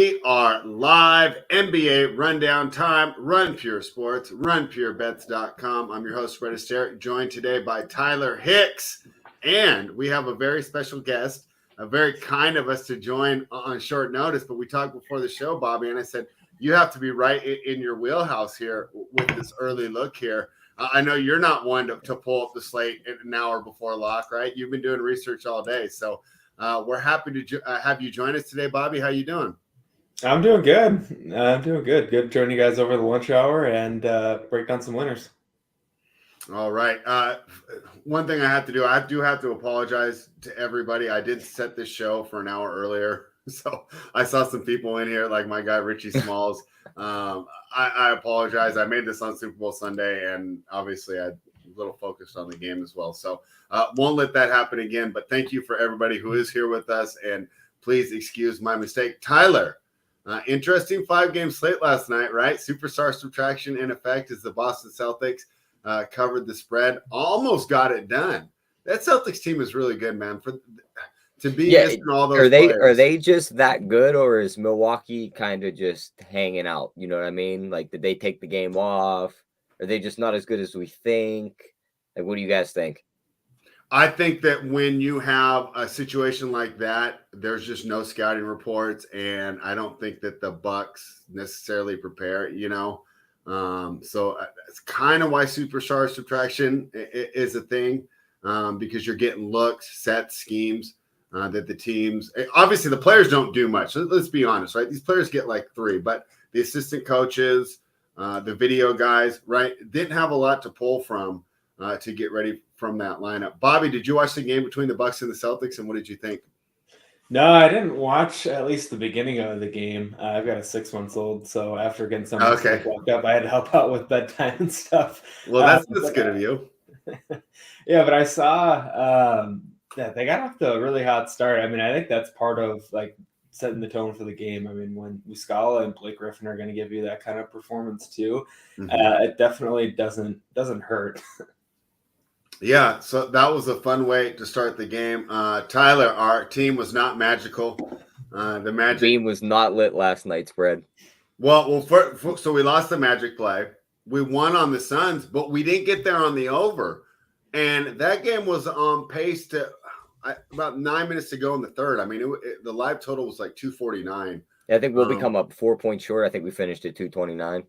We are live, NBA rundown time, Run Pure Sports, runpurebets.com. I'm your host, Astaire, joined today by Tyler Hicks. And we have a very special guest, very kind of us to join on short notice. But we talked before the show, Bobby, and I said, you have to be right in your wheelhouse here with this early look here. I know you're not one to pull up the slate an hour before lock, right? You've been doing research all day. So we're happy to have you join us today, Bobby. How you doing? I'm doing good. Good to join you guys over the lunch hour and break down some winners. All right. One thing I do have to apologize to everybody. I did set this show for an hour earlier. So I saw some people in here, like my guy, Richie Smalls. I apologize. I made this on Super Bowl Sunday, and obviously I'm a little focused on the game as well. So won't let that happen again. But thank you for everybody who is here with us. And please excuse my mistake. Tyler. Interesting 5-game slate last night, right? Superstar subtraction in effect as the Boston Celtics covered the spread. Almost got it done. That Celtics team is really good, man. To be missing all those players. Are they just that good, or is Milwaukee kind of just hanging out? You know what I mean? Like, did they take the game off? Are they just not as good as we think? Like, what do you guys think? I think that when you have a situation like that, there's just no scouting reports, and I don't think that the Bucks necessarily prepare, So it's kind of why superstar subtraction is a thing, because you're getting looks, set schemes that the teams – obviously, the players don't do much. Let's be honest, right? These players get like 3, but the assistant coaches, the video guys, right, didn't have a lot to pull from to get ready from that lineup. Bobby, did you watch the game between the Bucks and the Celtics, and what did you think? No, I didn't watch at least the beginning of the game. I've got a 6-month-old, so after getting some woke up, I had to help out with bedtime and stuff. Well, that's good of you. Yeah, but I saw that they got off to a really hot start. I mean, I think that's part of like setting the tone for the game. I mean, when Muscala and Blake Griffin are going to give you that kind of performance too, it definitely doesn't hurt. Yeah, so that was a fun way to start the game. Tyler, our team was not magical. The Magic team was not lit last night, spread. Well, so we lost the Magic play. We won on the Suns, but we didn't get there on the over. And that game was on pace to about 9 minutes to go in the third. I mean, the live total was like 249. Yeah, I think we'll become up 4 points short. I think we finished at 229.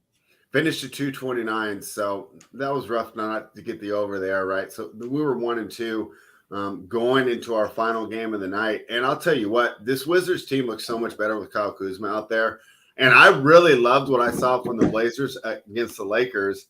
Finished at 229, so that was rough not to get the over there, right? So we were 1-2 going into our final game of the night. And I'll tell you what, this Wizards team looks so much better with Kyle Kuzma out there. And I really loved what I saw from the Blazers against the Lakers.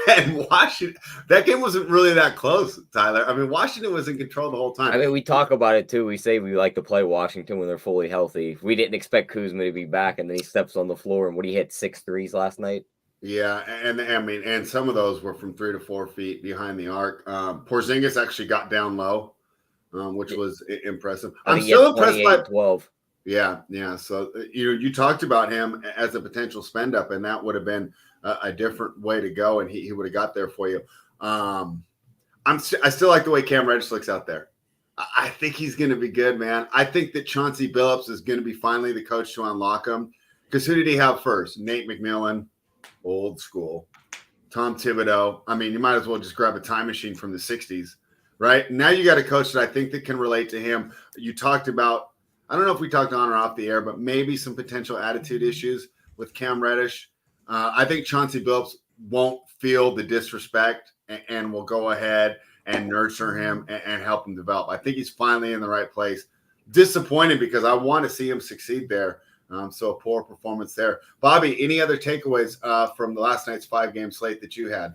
And Washington, that game wasn't really that close, Tyler. I mean, Washington was in control the whole time. I mean, we talk about it too. We say we like to play Washington when they're fully healthy. We didn't expect Kuzma to be back, and then he steps on the floor. And he hit 6 threes last night? Yeah, and I mean, and some of those were from 3 to 4 feet behind the arc. Porzingis actually got down low, which was impressive. I'm still impressed by 12. Yeah. So you talked about him as a potential spend up, and that would have been a different way to go, and he would have got there for you. I still like the way Cam Reddish looks out there. I think he's going to be good, man. I think that Chauncey Billups is going to be finally the coach to unlock him. Because who did he have first? Nate McMillan, old school. Tom Thibodeau. I mean, you might as well just grab a time machine from the 60s, right? Now you got a coach that I think that can relate to him. You talked about, I don't know if we talked on or off the air, but maybe some potential attitude issues with Cam Reddish. I think Chauncey Billups won't feel the disrespect and will go ahead and nurture him and help him develop. I think he's finally in the right place. Disappointed because I want to see him succeed there. So a poor performance there. Bobby, any other takeaways from the last night's 5-game slate that you had?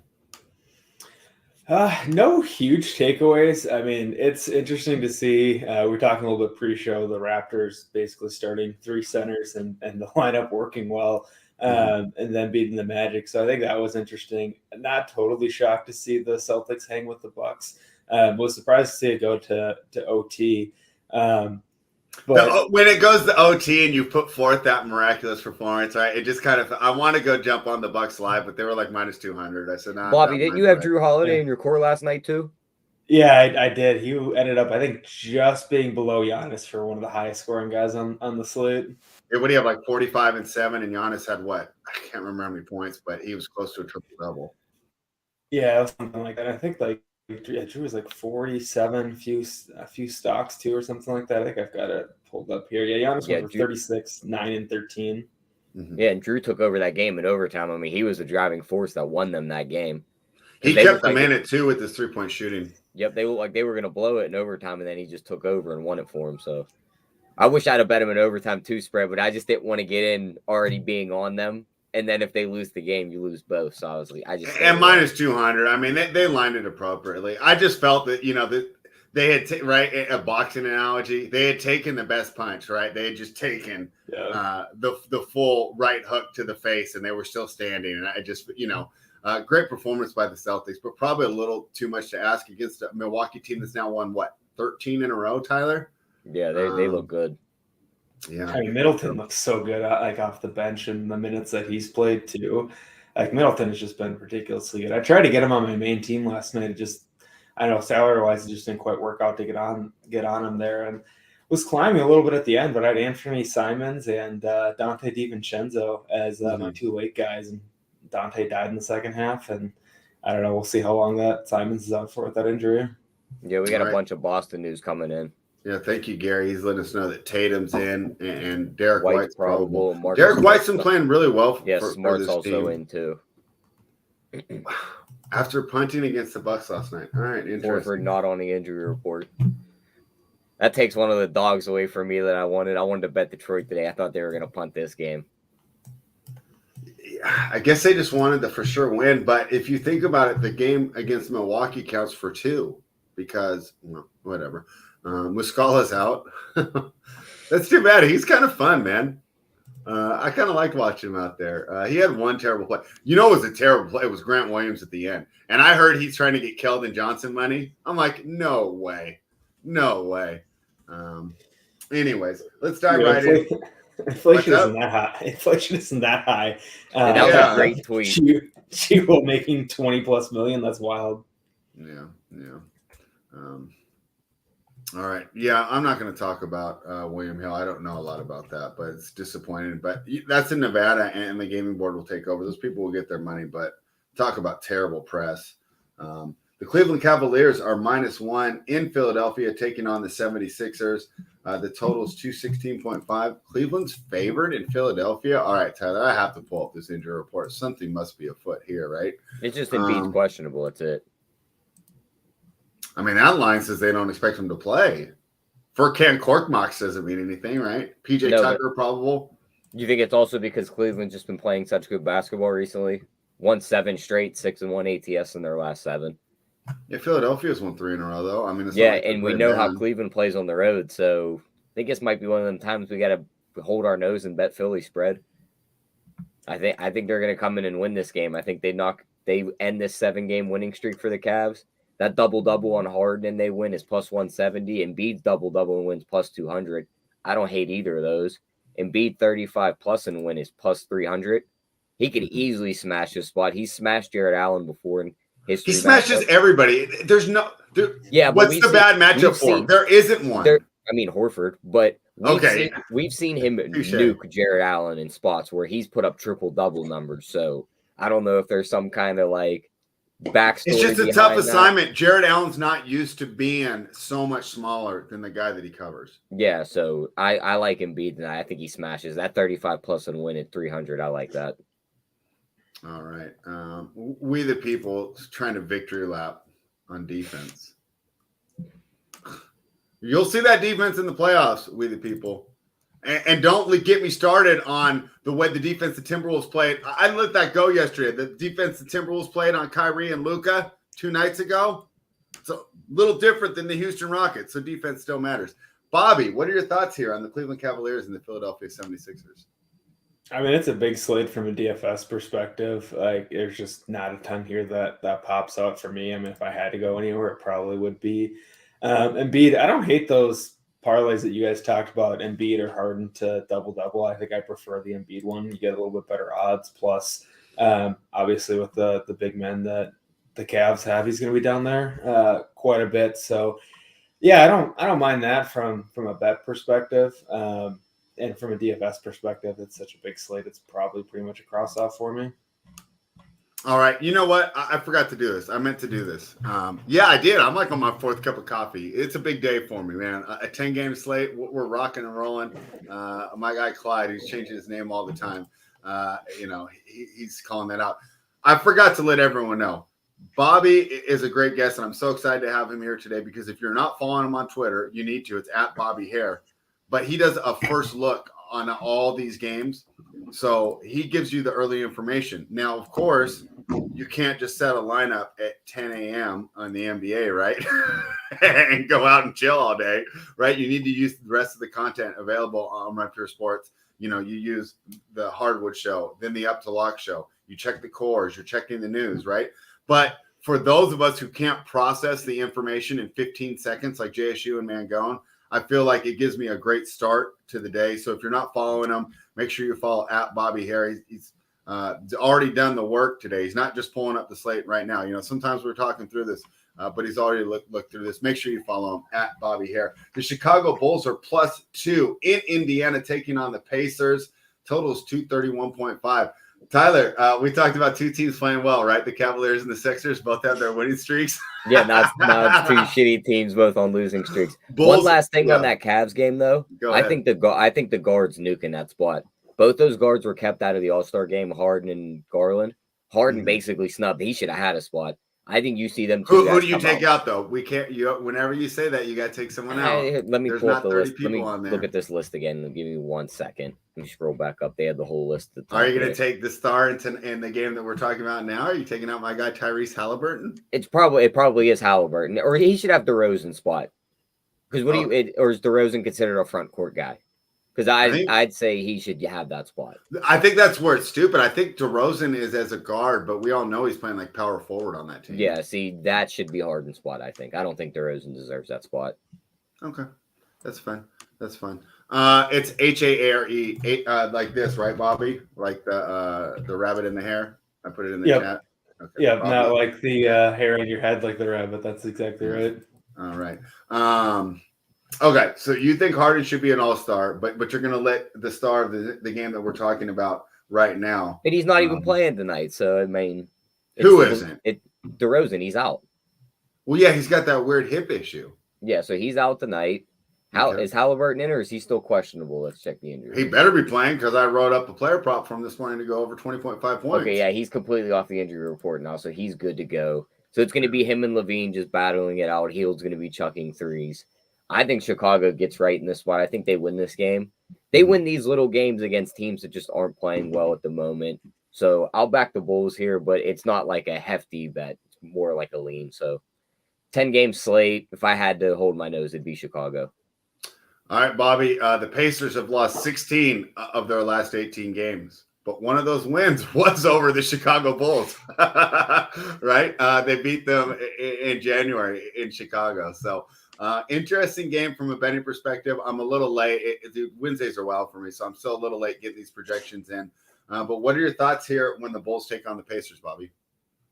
No huge takeaways. I mean, it's interesting to see. We're talking a little bit pre-show, the Raptors basically starting 3 centers and the lineup working well. And then beating the Magic. So I think that was interesting. Not totally shocked to see the Celtics hang with the Bucks. Was surprised to see it go to OT. But when it goes to OT and you put forth that miraculous performance, right? It just kind of, I want to go jump on the Bucks live, but they were like minus 200. I said, nah. Bobby, didn't you have Drew Holiday in your core last night too? Yeah, I did. He ended up, I think, just being below Giannis for one of the highest scoring guys on the slate. Yeah, what do you have, like 45 and 7, and Giannis had what? I can't remember how many points, but he was close to a triple double. Yeah, it was something like that. I think like Drew was like 47, a few stocks too, or something like that. I think I've got it pulled up here. Yeah, Giannis went for 36, 9, and 13. Mm-hmm. Yeah, and Drew took over that game in overtime. I mean, he was the driving force that won them that game. He kept them in it too with his 3-point shooting. Yep, they looked like they were going to blow it in overtime, and then he just took over and won it for him. So I wish I'd have bet him in overtime too spread, but I just didn't want to get in already being on them. And then if they lose the game, you lose both. So I was like, and minus 200. I mean, they lined it appropriately. I just felt that, that they had a boxing analogy. They had taken the best punch, right? They had just taken the full right hook to the face, and they were still standing. And I just, great performance by the Celtics, but probably a little too much to ask against a Milwaukee team that's now won 13 in a row, Tyler? Yeah, they look good. Yeah, I mean, Middleton looks so good, like off the bench and the minutes that he's played too. Like Middleton has just been ridiculously good. I tried to get him on my main team last night. It just, I don't know, salary wise, it just didn't quite work out to get on him there, and was climbing a little bit at the end. But I had Anthony Simons and Dante DiVincenzo as my two late guys, and Dante died in the second half, and I don't know. We'll see how long that Simons is out for with that injury. Yeah, we got a bunch of Boston news coming in. Yeah, thank you, Gary. He's letting us know that Tatum's in and Derek White's probable. Derek White's been playing really well for Smart's this also team. In too. After punting against the Bucks last night. All right, interesting. Horford not on the injury report. That takes one of the dogs away from me that I wanted. I wanted to bet Detroit today. I thought they were going to punt this game. I guess they just wanted the for sure win. But if you think about it, the game against Milwaukee counts for 2 because, whatever. Muscala's out. That's too bad. He's kind of fun, man. I kind of liked watching him out there. He had one terrible play. It was a terrible play. It was Grant Williams at the end. And I heard he's trying to get Keldon Johnson money. I'm like, no way. No way. Anyways, let's dive right in. Inflation isn't that high. Inflation isn't that high. And that was a great tweet. She will making 20+ million. That's wild. Yeah. All right. Yeah, I'm not going to talk about William Hill. I don't know a lot about that, but it's disappointing. But that's in Nevada, and the gaming board will take over. Those people will get their money, but talk about terrible press. The Cleveland Cavaliers are -1 in Philadelphia, taking on the 76ers. The total is 216.5. Cleveland's favored in Philadelphia. All right, Tyler, I have to pull up this injury report. Something must be afoot here, right? It's just Embiid's questionable. That's it. I mean, that line says they don't expect him to play. For Ken Korkmaz doesn't mean anything, right? PJ Tucker probable. You think it's also because Cleveland's just been playing such good basketball recently? Won 7 straight, 6-1 ATS in their last 7. Yeah, Philadelphia's won 3 in a row, though. I mean, and we know how Cleveland plays on the road, so I think this might be one of them times we got to hold our nose and bet Philly spread. I think they're going to come in and win this game. I think they end this 7-game winning streak for the Cavs. That double-double on Harden and they win is +170. Embiid's double-double and wins +200. I don't hate either of those. Embiid 35+ and win is +300. He could easily smash this spot. He's smashed Jared Allen before in history. He smashes everybody. There's no – yeah, what's the bad matchup for him? There isn't one. Horford, but we've seen him nuke Jared Allen in spots where he's put up triple-double numbers. So I don't know if there's some kind of like – backstory. It's just a tough assignment. Jared Allen's not used to being so much smaller than the guy that he covers. Yeah, so I like Embiid tonight. I think he smashes that 35+ and win at 300. I like that. All right. We the people trying to victory lap on defense. You'll see that defense in the playoffs, we the people. And don't get me started on the way the defense the Timberwolves played. I let that go yesterday. The defense the Timberwolves played on Kyrie and Luka 2 nights ago. It's a little different than the Houston Rockets, so defense still matters. Bobby, what are your thoughts here on the Cleveland Cavaliers and the Philadelphia 76ers? I mean, it's a big slate from a DFS perspective. Like, there's just not a ton here that pops out for me. I mean, if I had to go anywhere, it probably would be Embiid. I don't hate those parlays that you guys talked about, Embiid or Harden to double-double. I think I prefer the Embiid one. You get a little bit better odds. Plus, obviously with the big men that the Cavs have. He's going to be down there quite a bit. So, yeah, I don't mind that from a bet perspective. And from a DFS perspective, it's such a big slate. It's probably pretty much a cross off for me. All right. You know what? I forgot to do this. I meant to do this. Yeah, I did. I'm like on my 4th cup of coffee. It's a big day for me, man. A 10-game slate. We're rocking and rolling. My guy Clyde, he's changing his name all the time. He's calling that out. I forgot to let everyone know. Bobby is a great guest, and I'm so excited to have him here today because if you're not following him on Twitter, you need to. It's at Bobby Hare. But he does a first look on all these games. So he gives you the early information. Now, of course, you can't just set a lineup at 10 a.m. on the NBA, right? And go out and chill all day, right? You need to use the rest of the content available on Raptor Sports. You use the Hardwood show, then the Up to Lock show. You check the cores, you're checking the news, right? But for those of us who can't process the information in 15 seconds, like JSU and Mangone, I feel like it gives me a great start to the day. So if you're not following him, make sure you follow at Bobby Hare. He's already done the work today. He's not just pulling up the slate right now. Sometimes we're talking through this, but he's already looked through this. Make sure you follow him at Bobby Hare. The Chicago Bulls are +2 in Indiana taking on the Pacers. Totals 231.5. Tyler, we talked about two teams playing well, right? The Cavaliers and the Sixers both have their winning streaks. Yeah, now it's two shitty teams both on losing streaks. Bulls, one last thing on that Cavs game, though. I think the guards nuking that spot. Both those guards were kept out of the All-Star game, Harden and Garland. Harden basically snubbed. He should have had a spot. I think you see them. Who do you take out though? We can't. Whenever you say that, you got to take someone out. Let me pull up the list. Let me look at this list again. Give me 1 second. Let me scroll back up. They had the whole list. Are you going to take the star in the game that we're talking about now? Are you taking out my guy Tyrese Halliburton? It probably is Halliburton, or he should have DeRozan spot. Because or is DeRozan considered a front court guy? Because I'd say he should have that spot. I think that's where it's stupid. I think DeRozan is as a guard, but we all know he's playing like power forward on that team. Yeah, see, that should be Harden's spot, I think. I don't think DeRozan deserves that spot. Okay. That's fine. It's HARE, like this, right, Bobby? Like the rabbit in the hair? I put it in the chat. Okay, yeah, Bobby. not like the hair on your head like the rabbit. That's exactly right. All right. Okay, so you think Harden should be an all-star, but you're going to let the star of the game that we're talking about right now. And he's not even playing tonight, so, I mean. Who isn't? DeRozan, he's out. Well, yeah, he's got that weird hip issue. Yeah, so he's out tonight. Is Halliburton in, or is he still questionable? Let's check the injury. He better be playing because I wrote up a player prop from this morning to go over 20.5 points. Okay, yeah, he's completely off the injury report now, so he's good to go. So it's going to be him and Levine just battling it out. Hield's going to be chucking threes. I think Chicago gets right in this spot. I think they win this game. They win these little games against teams that just aren't playing well at the moment. So I'll back the Bulls here, but it's not like a hefty bet. It's more like a lean. So 10-game slate. If I had to hold my nose, it'd be Chicago. All right, Bobby. The Pacers have lost 16 of their last 18 games. But one of those wins was over the Chicago Bulls, right? They beat them in January in Chicago. So interesting game from a betting perspective. I'm a little late. Wednesdays are wild for me, so I'm still a little late getting these projections in. But what are your thoughts here when the Bulls take on the Pacers, Bobby?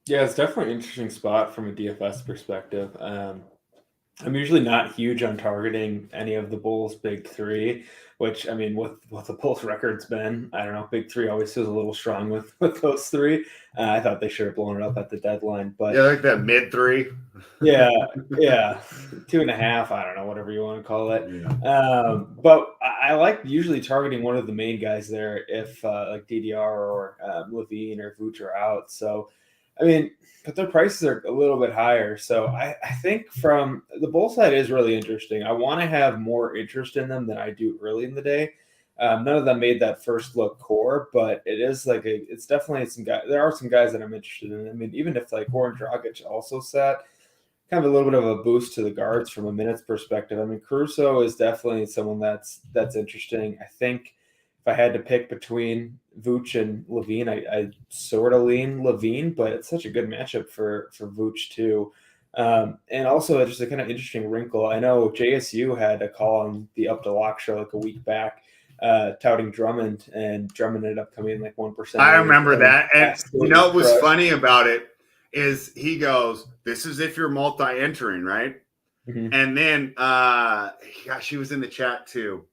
Yeah, it's definitely an interesting spot from a DFS perspective. I'm usually not huge on targeting any of the Bulls' big three, which, I mean, what the Bulls' record's been, I don't know, big three always feels a little strong with those three. I thought they should have blown it up at the deadline. But yeah, like that mid three. Yeah, 2.5, I don't know, whatever you want to call it. Yeah. But I like usually targeting one of the main guys there if like DDR or Levine or Vooch are out. So, I mean, but their prices are a little bit higher. So I think from the Bull side is really interesting. I want to have more interest in them than I do early in the day. None of them made that first look core, but it is like it's definitely some guys. There are some guys that I'm interested in. I mean, even if like Goran Dragic also sat, kind of a little bit of a boost to the guards from a minutes perspective. I mean, Caruso is definitely someone that's interesting. I think if I had to pick between Vooch and Levine, I sort of lean Levine, but it's such a good matchup for Vooch too. And also just a kind of interesting wrinkle. I know JSU had a call on the Up to Lock show like a week back, touting Drummond, and Drummond ended up coming in like 1%. I remember that. And you know what was funny about it is he goes, this is if you're multi-entering, right? Mm-hmm. And then, he was in the chat too.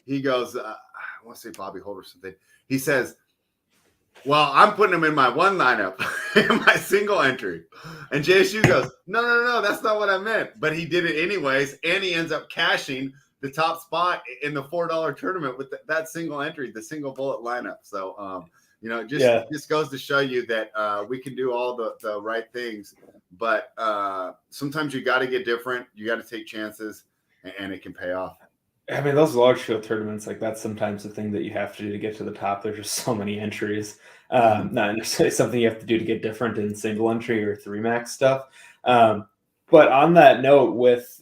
He goes, I want to say Bobby Holt or something. He says, well, I'm putting him in my one lineup, in my single entry. And JSU goes, no, that's not what I meant. But he did it anyways, and he ends up cashing the top spot in the $4 tournament with that single entry, the single bullet lineup. So, just goes to show you that we can do all the right things. But sometimes you got to get different. You got to take chances, and it can pay off. I mean, those large field tournaments, like that's sometimes the thing that you have to do to get to the top. There's just so many entries. Not necessarily something you have to do to get different in single entry or 3-max stuff. But on that note, with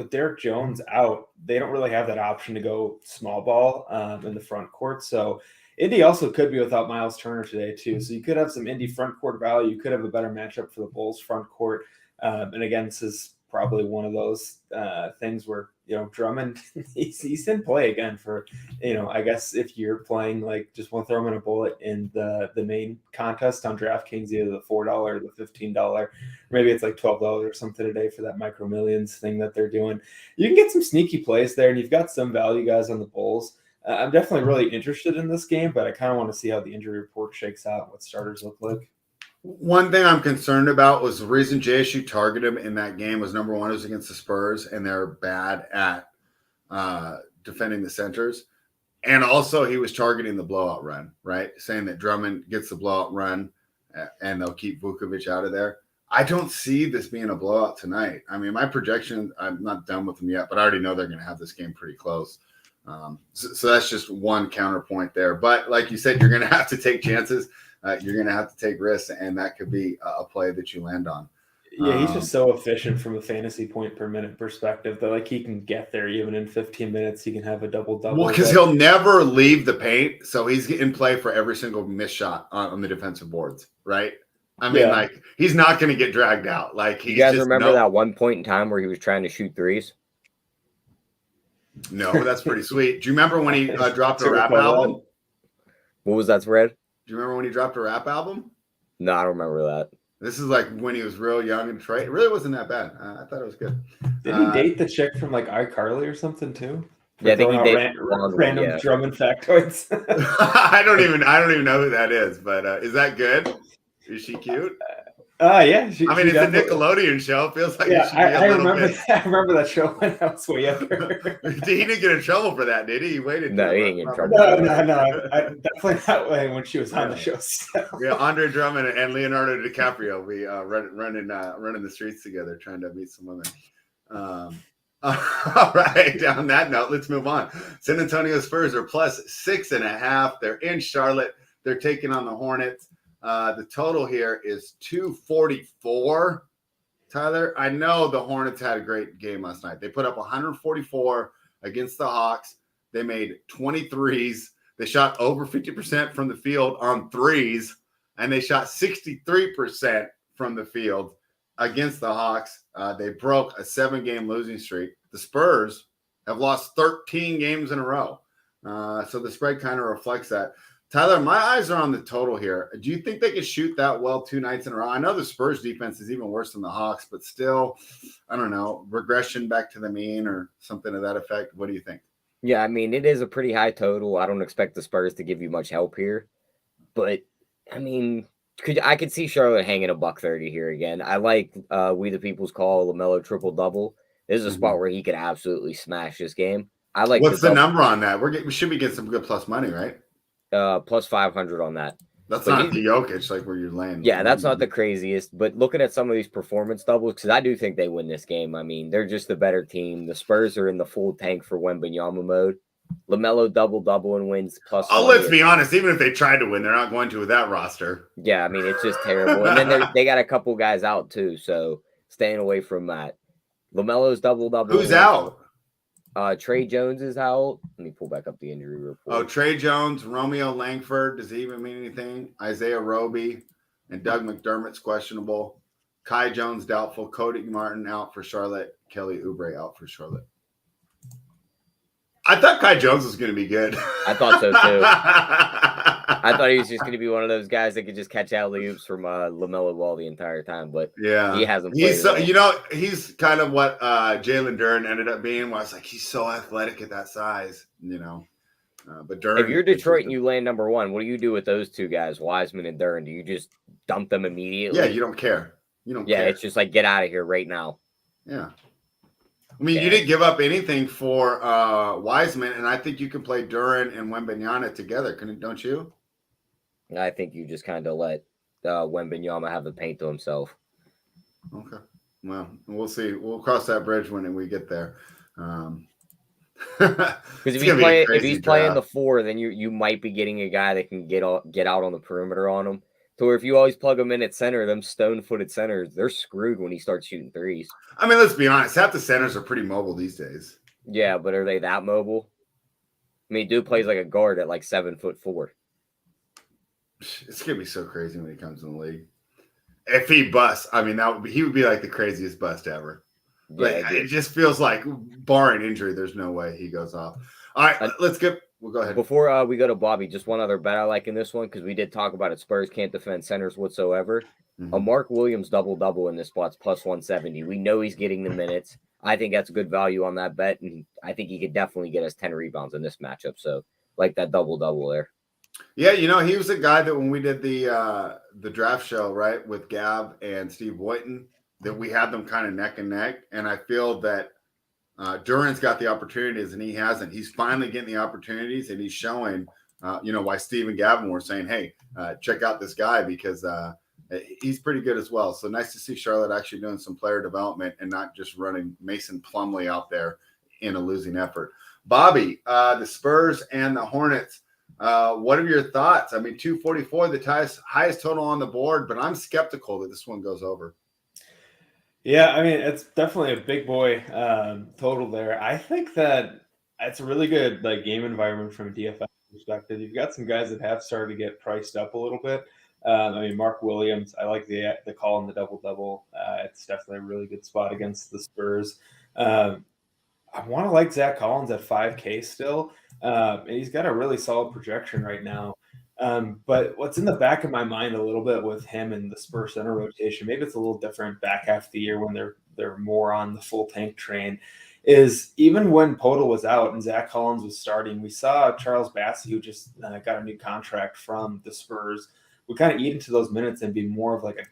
Derek Jones out, they don't really have that option to go small ball in the front court. So Indy also could be without Miles Turner today too. So you could have some Indy front court value. You could have a better matchup for the Bulls front court. And again, this is probably one of those things where, Drummond, he's in play again for, I guess if you're playing, like, just want to throw him in a bullet in the main contest on DraftKings, either the $4 or the $15, maybe it's like $12 or something today for that Micro Millions thing that they're doing. You can get some sneaky plays there, and you've got some value guys on the Bulls. I'm definitely really interested in this game, but I kind of want to see how the injury report shakes out, what starters look like. One thing I'm concerned about was the reason JSU targeted him in that game was, number one, it was against the Spurs, and they're bad at defending the centers. And also he was targeting the blowout run, right? Saying that Drummond gets the blowout run and they'll keep Vukovic out of there. I don't see this being a blowout tonight. I mean, my projection, I'm not done with them yet, but I already know they're going to have this game pretty close. So that's just one counterpoint there. But like you said, you're going to have to take chances. You're going to have to take risks, and that could be a play that you land on. Yeah, he's just so efficient from a fantasy point per minute perspective that, like, he can get there even in 15 minutes. He can have a double-double. Well, because he'll never leave the paint, so he's in play for every single missed shot on the defensive boards, right? I mean, like, he's not going to get dragged out. Like, you guys remember that one point in time where he was trying to shoot threes? No, that's pretty sweet. Do you remember when he dropped a rap album? What was that, Fred? Do you remember when he dropped a rap album? No, I don't remember that. This is like when he was real young in Detroit. It really wasn't that bad. I thought it was good. Did he date the chick from like iCarly or something too? Yeah, I think he dated random Drummond factoids. I don't even know who that is, but is that good? Is she cute? Yeah. It's a Nickelodeon show. It feels like I remember that show when I was way younger. He didn't get in trouble for that, did he? He waited. No, he didn't get in trouble. No. I definitely not when she was on the show. So. Yeah, Andre Drummond and Leonardo DiCaprio, we running the streets together, trying to meet some women. All right. On that note, let's move on. San Antonio Spurs are plus 6.5. They're in Charlotte. They're taking on the Hornets. The total here is 244. Tyler, I know the Hornets had a great game last night. They put up 144 against the Hawks. They made 23s. They shot over 50% from the field on threes, and they shot 63% from the field against the Hawks. They broke a 7-game losing streak. The Spurs have lost 13 games in a row. So the spread kind of reflects that. Tyler, my eyes are on the total here. Do you think they could shoot that well 2 nights in a row? I know the Spurs defense is even worse than the Hawks, but still, I don't know, regression back to the mean or something to that effect. What do you think? Yeah, I mean, it is a pretty high total. I don't expect the Spurs to give you much help here. But, I mean, I could see Charlotte hanging a $130 here again. I like We the People's Call LaMelo triple-double. This is a spot where he could absolutely smash this game. I like. What's the number on that? We should be getting some good plus money, right? Plus 500 on that. That's not the Jokic, like where you're laying. Yeah, that's not the craziest. But looking at some of these performance doubles, because I do think they win this game. I mean, they're just the better team. The Spurs are in the full tank for Wembanyama mode. LaMelo double and wins plus. Oh, let's be honest. Even if they tried to win, they're not going to with that roster. Yeah, I mean, it's just terrible. And then they got a couple guys out too, so staying away from that. LaMelo's double. Who's out? Trey Jones is out. Let me pull back up the injury report. Oh, Trey Jones, Romeo Langford. Does he even mean anything? Isaiah Roby and Doug McDermott's questionable. Kai Jones doubtful. Cody Martin out for Charlotte. Kelly Oubre out for Charlotte. I thought Kai Jones was going to be good. I thought so too. I thought he was just going to be one of those guys that could just catch alley-oops from LaMelo Ball the entire time, but yeah, he hasn't played. He's so, he's kind of what Jalen Duren ended up being. Where I was like, he's so athletic at that size, But Duren, if you're Detroit and you land number one, what do you do with those two guys, Wiseman and Duren? Do you just dump them immediately? Yeah, you don't care. Yeah, it's just like, get out of here right now. Yeah. I mean, you didn't give up anything for Wiseman, and I think you can play Duren and Wembanyama together, don't you? I think you just kind of let Wembanyama have the paint to himself. Okay. Well, we'll see. We'll cross that bridge when we get there. Because if he's playing the four, then you might be getting a guy that can get out on the perimeter on him. To where if you always plug him in at center, them stone-footed centers, they're screwed when he starts shooting threes. I mean, let's be honest. Half the centers are pretty mobile these days. Yeah, but are they that mobile? I mean, dude plays like a guard at like 7'4". It's gonna be so crazy when he comes in the league. If he busts, I mean, he would be like the craziest bust ever. Yeah, it just feels like, barring injury, there's no way he goes off. All right, let's get. We'll go ahead. Before we go to Bobby, just one other bet I like in this one, because we did talk about it. Spurs can't defend centers whatsoever. A Mark Williams double-double in this spot's plus 170. We know he's getting the minutes. I think that's good value on that bet, and I think he could definitely get us 10 rebounds in this matchup. So, like that double-double there. Yeah, he was a guy that when we did the draft show, right, with Gab and Steve Boynton, that we had them kind of neck and neck, and I feel that Duren's got the opportunities and he hasn't. He's finally getting the opportunities and he's showing, why Steve and Gavin were saying, hey, check out this guy because he's pretty good as well. So nice to see Charlotte actually doing some player development and not just running Mason Plumlee out there in a losing effort. Bobby, the Spurs and the Hornets, what are your thoughts? I mean, 244, the highest total on the board, but I'm skeptical that this one goes over. Yeah, I mean, it's definitely a big boy total there. I think that it's a really good game environment from a DFS perspective. You've got some guys that have started to get priced up a little bit. I mean, Mark Williams, I like the call on the double-double. It's definitely a really good spot against the Spurs. I want to like Zach Collins at 5K still. And he's got a really solid projection right now. But what's in the back of my mind a little bit with him and the Spurs center rotation, maybe it's a little different back half of the year when they're more on the full tank train, is even when Podol was out and Zach Collins was starting, we saw Charles Bassey, who just got a new contract from the Spurs, would kind of eat into those minutes and be more of like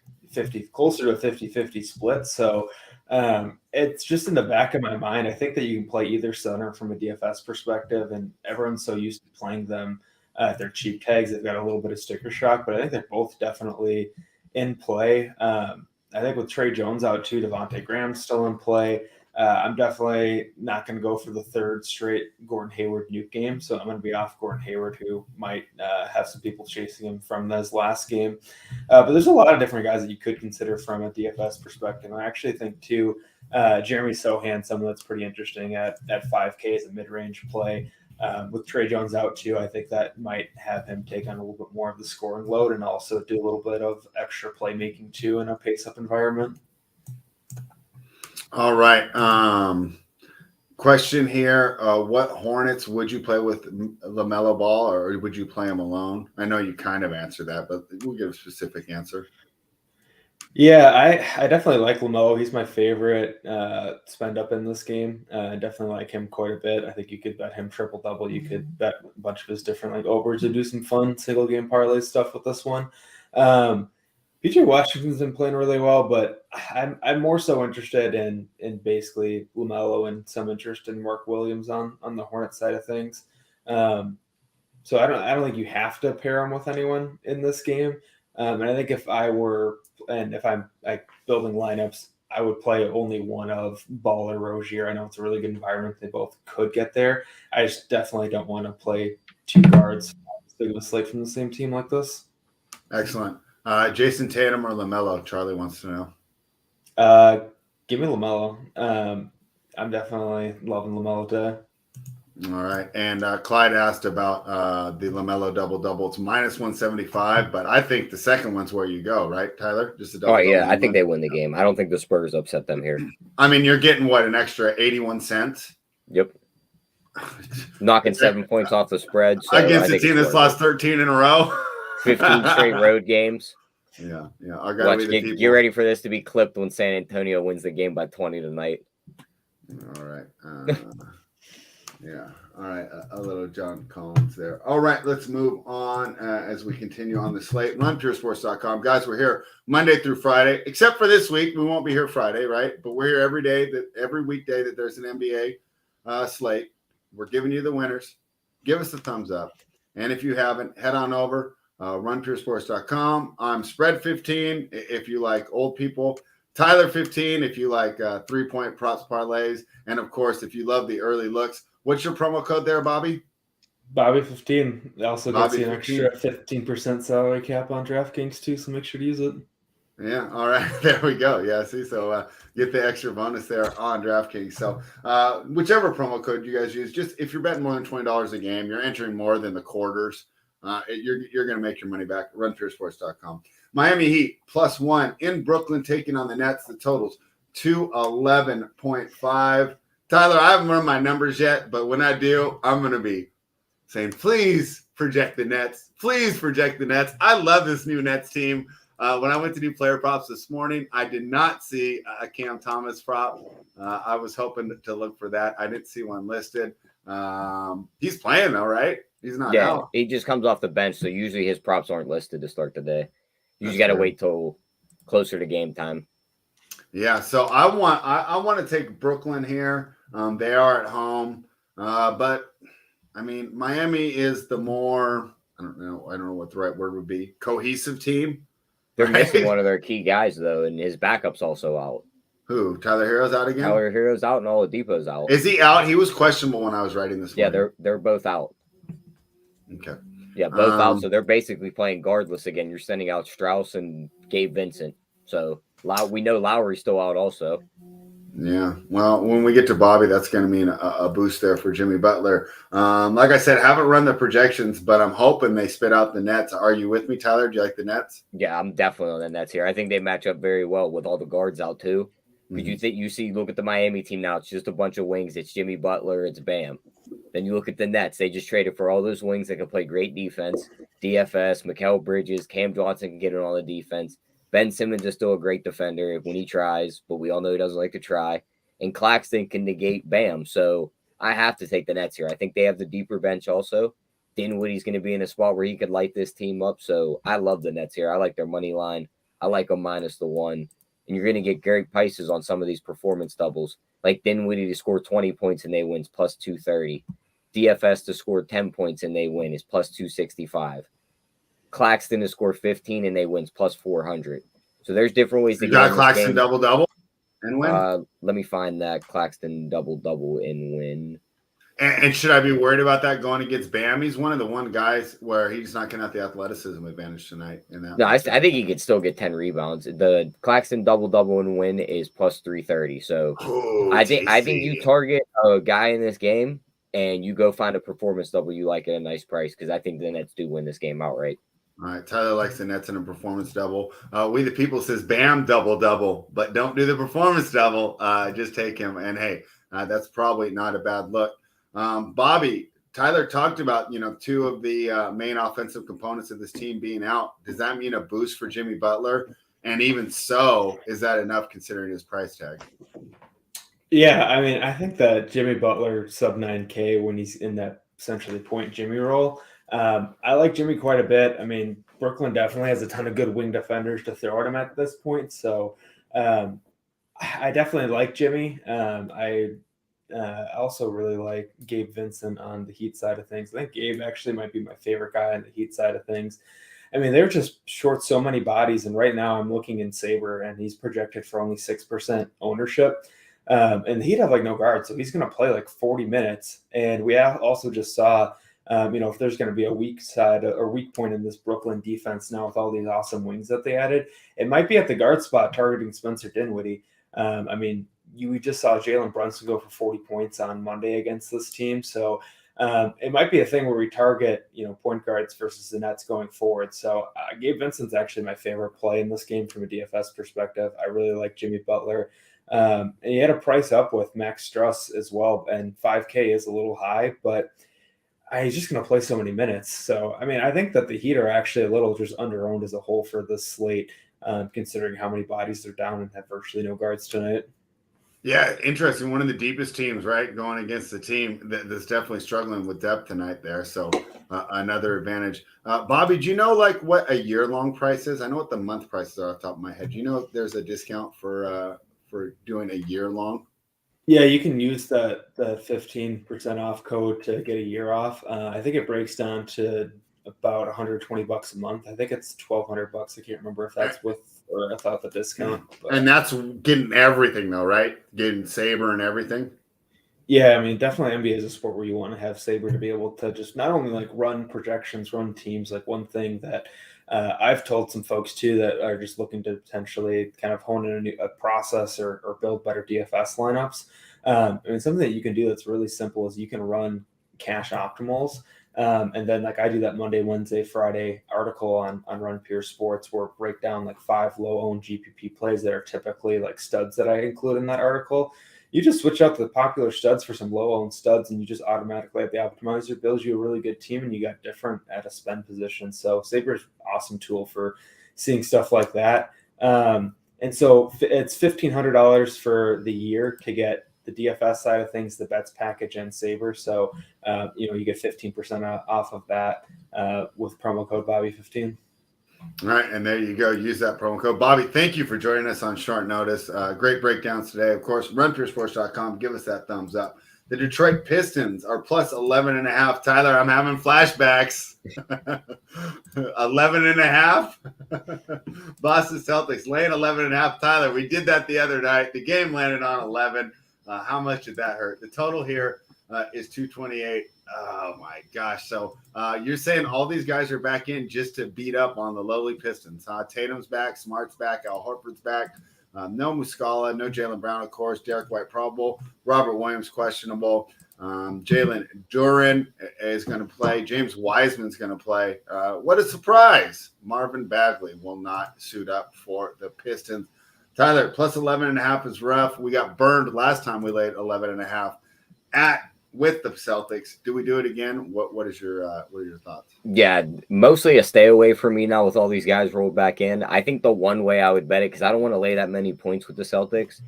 closer to a 50-50 split. So it's just in the back of my mind. I think that you can play either center from a DFS perspective, and everyone's so used to playing them. They're cheap tags. They've got a little bit of sticker shock, but I think they're both definitely in play. I think with Trey Jones out too, Devontae Graham's still in play. I'm definitely not going to go for the third straight Gordon Hayward nuke game, so I'm going to be off Gordon Hayward, who might have some people chasing him from this last game. But there's a lot of different guys that you could consider from a DFS perspective. I actually think too, Jeremy Sohan, someone that's pretty interesting at 5K as a mid-range play. With Trey Jones out too, I think that might have him take on a little bit more of the scoring load and also do a little bit of extra playmaking too in a pace-up environment. All right. Question here. What Hornets would you play with LaMelo Ball, or would you play him alone? I know you kind of answered that, but we'll give a specific answer. Yeah, I definitely like LaMelo. He's my favorite spend up in this game. I definitely like him quite a bit. I think you could bet him triple-double. You could bet a bunch of his different overs to do some fun single-game parlay stuff with this one. PJ Washington's been playing really well, but I'm more so interested in basically LaMelo and some interest in Mark Williams on the Hornet side of things. So I don't think you have to pair him with anyone in this game. And I think if I'm building lineups, I would play only one of Ball or Rozier. I know it's a really good environment. They both could get there. I just definitely don't want to play two guards big of a slate from the same team like this. Excellent. Jason Tatum or LaMelo? Charlie wants to know. Give me LaMelo. I'm definitely loving LaMelo today. All right. And Clyde asked about the LaMelo double-double. It's minus 175, but I think the second one's where you go, right, Tyler? Just a double. Oh, yeah. I think they win the game. I don't think the Spurs upset them here. I mean, you're getting, an extra 81 cents? Yep. knocking 7 points off the spread. So against a team that's lost 13 in a row. 15 straight road games. Yeah. I gotta be the people. Get ready for this to be clipped when San Antonio wins the game by 20 tonight. All right. Yeah. All right. A little John Collins there. All right. Let's move on as we continue on the slate. RunPureSports.com. Guys, we're here Monday through Friday, except for this week. We won't be here Friday, right? But we're here every weekday that there's an NBA slate. We're giving you the winners. Give us a thumbs up. And if you haven't, head on over, RunPureSports.com. I'm Spread 15 if you like old people. Tyler 15 if you like 3-point props parlays. And, of course, if you love the early looks. What's your promo code there, Bobby? Bobby 15. It also gets Bobby you an 15. extra 15% salary cap on DraftKings too, so make sure to use it. Yeah, all right. There we go. Yeah, see, so get the extra bonus there on DraftKings. So whichever promo code you guys use, just if you're betting more than $20 a game, you're entering more than the quarters, you're going to make your money back. RunPureSports.com. Miami Heat +1 in Brooklyn taking on the Nets. The totals 211.5. Tyler, I haven't run my numbers yet, but when I do, I'm going to be saying, please project the Nets. Please project the Nets. I love this new Nets team. When I went to do player props this morning, I did not see a Cam Thomas prop. I was hoping to look for that. I didn't see one listed. He's playing though, right? He's not out. He just comes off the bench, so usually his props aren't listed to start the day. You just got to wait till closer to game time. Yeah, so I want to take Brooklyn here. They are at home, but I mean Miami is the more I don't know what the right word would be, cohesive team. They're missing one of their key guys though, and his backup's also out. Who? Tyler Hero's out again? Tyler Hero's out and Oladipo's out. Is he out? He was questionable when I was writing this morning. Yeah, they're both out. Okay. Yeah, both out. So they're basically playing guardless again. You're sending out Strauss and Gabe Vincent. So we know Lowry's still out also. Yeah. Well, when we get to Bobby, that's going to mean a boost there for Jimmy Butler. Like I said, haven't run the projections, but I'm hoping they spit out the Nets. Are you with me, Tyler? Do you like the Nets? Yeah, I'm definitely on the Nets here. I think they match up very well with all the guards out too. Because look at the Miami team now, it's just a bunch of wings. It's Jimmy Butler, it's Bam. Then you look at the Nets, they just traded for all those wings that can play great defense. DFS, Mikal Bridges, Cam Johnson can get it on the defense. Ben Simmons is still a great defender when he tries, but we all know he doesn't like to try. And Claxton can negate Bam. So I have to take the Nets here. I think they have the deeper bench also. Dinwiddie's going to be in a spot where he could light this team up. So I love the Nets here. I like their money line. I like them -1. And you're going to get Gary Prices on some of these performance doubles. Like Dinwiddie to score 20 points and they win is +230. DFS to score 10 points and they win is +265. Claxton to score 15 and they win +400. So there's different ways to get got Claxton double and win. Let me find that Claxton double and win. And should I be worried about that going against Bam? He's one of the guys where he's not going to have the athleticism advantage tonight. No, I think he could still get 10 rebounds. The Claxton double and win is +330. So I think you target a guy in this game and you go find a performance double you like at a nice price because I think the Nets do win this game outright. All right, Tyler likes the Nets in a performance double. We the people says Bam double, but don't do the performance double. Just take him. And hey, that's probably not a bad look. Bobby, Tyler talked about, two of the main offensive components of this team being out. Does that mean a boost for Jimmy Butler? And even so, is that enough considering his price tag? Yeah, I mean, I think that Jimmy Butler sub 9K when he's in that essentially point Jimmy role. I like Jimmy quite a bit. I mean, Brooklyn definitely has a ton of good wing defenders to throw at him at this point. So I definitely like Jimmy. I also really like Gabe Vincent on the Heat side of things. I think Gabe actually might be my favorite guy on the Heat side of things. I mean, they're just short so many bodies. And right now I'm looking in Sabre and he's projected for only 6% ownership. And the Heat have no guard. So he's going to play 40 minutes. And we also just saw, if there's going to be a weak side or weak point in this Brooklyn defense now with all these awesome wings that they added, it might be at the guard spot targeting Spencer Dinwiddie. We just saw Jalen Brunson go for 40 points on Monday against this team. So it might be a thing where we target, point guards versus the Nets going forward. So Gabe Vincent's actually my favorite play in this game from a DFS perspective. I really like Jimmy Butler. And you had to price up with Max Struss as well. And 5K is a little high, but he's just going to play so many minutes. So, I mean, I think that the Heat are actually a little just under-owned as a whole for this slate, considering how many bodies they're down and have virtually no guards tonight. Yeah, interesting. One of the deepest teams, right? Going against the team that's definitely struggling with depth tonight there. So another advantage. Bobby, do you know like what a year-long price is? I know what the month prices are off the top of my head. Do you know if there's a discount for doing a year-long? Yeah, you can use the 15% off code to get a year off. I think it breaks down to about $120 a month. I think it's $1,200. I can't remember if that's with or without the discount. But. And that's getting everything though, right? Getting Saber and everything. Yeah, I mean, definitely NBA is a sport where you want to have Saber to be able to just not only like run projections, run teams. Like one thing that I've told some folks too that are just looking to potentially kind of hone in a process or build better DFS lineups. I mean, something that you can do that's really simple is you can run cash optimals. And then like I do that Monday, Wednesday, Friday article on Run Pure Sports where I break down like 5 low-owned GPP plays that are typically like studs that I include in that article. You just switch out the popular studs for some low-owned studs and you just automatically have the optimizer builds you a really good team and you got different at a spend position. So Saber is an awesome tool for seeing stuff like that. And so it's $1,500 for the year to get the DFS side of things, the bets package and Saber. So, you get 15% off of that with promo code Bobby15. All right, and there you go. Use that promo code. Bobby, thank you for joining us on short notice. Great breakdowns today. Of course, runpuresports.com. Give us that thumbs up. The Detroit Pistons are plus 11.5. Tyler, I'm having flashbacks. 11.5. Boston Celtics laying 11.5. Tyler, we did that the other night. The game landed on 11. How much did that hurt? The total here is 228. Oh, my gosh. So you're saying all these guys are back in just to beat up on the lowly Pistons. Tatum's back. Smart's back. Al Horford's back. No Muscala. No Jaylen Brown, of course. Derek White probable. Robert Williams questionable. Jalen Duren is going to play. James Wiseman's going to play. What a surprise. Marvin Bagley will not suit up for the Pistons. Tyler, plus 11.5 is rough. We got burned last time we laid 11.5 with the Celtics. Do we do it again? What are your thoughts? Yeah, mostly a stay away for me now with all these guys rolled back in. I think the one way I would bet it, because I don't want to lay that many points with the Celtics.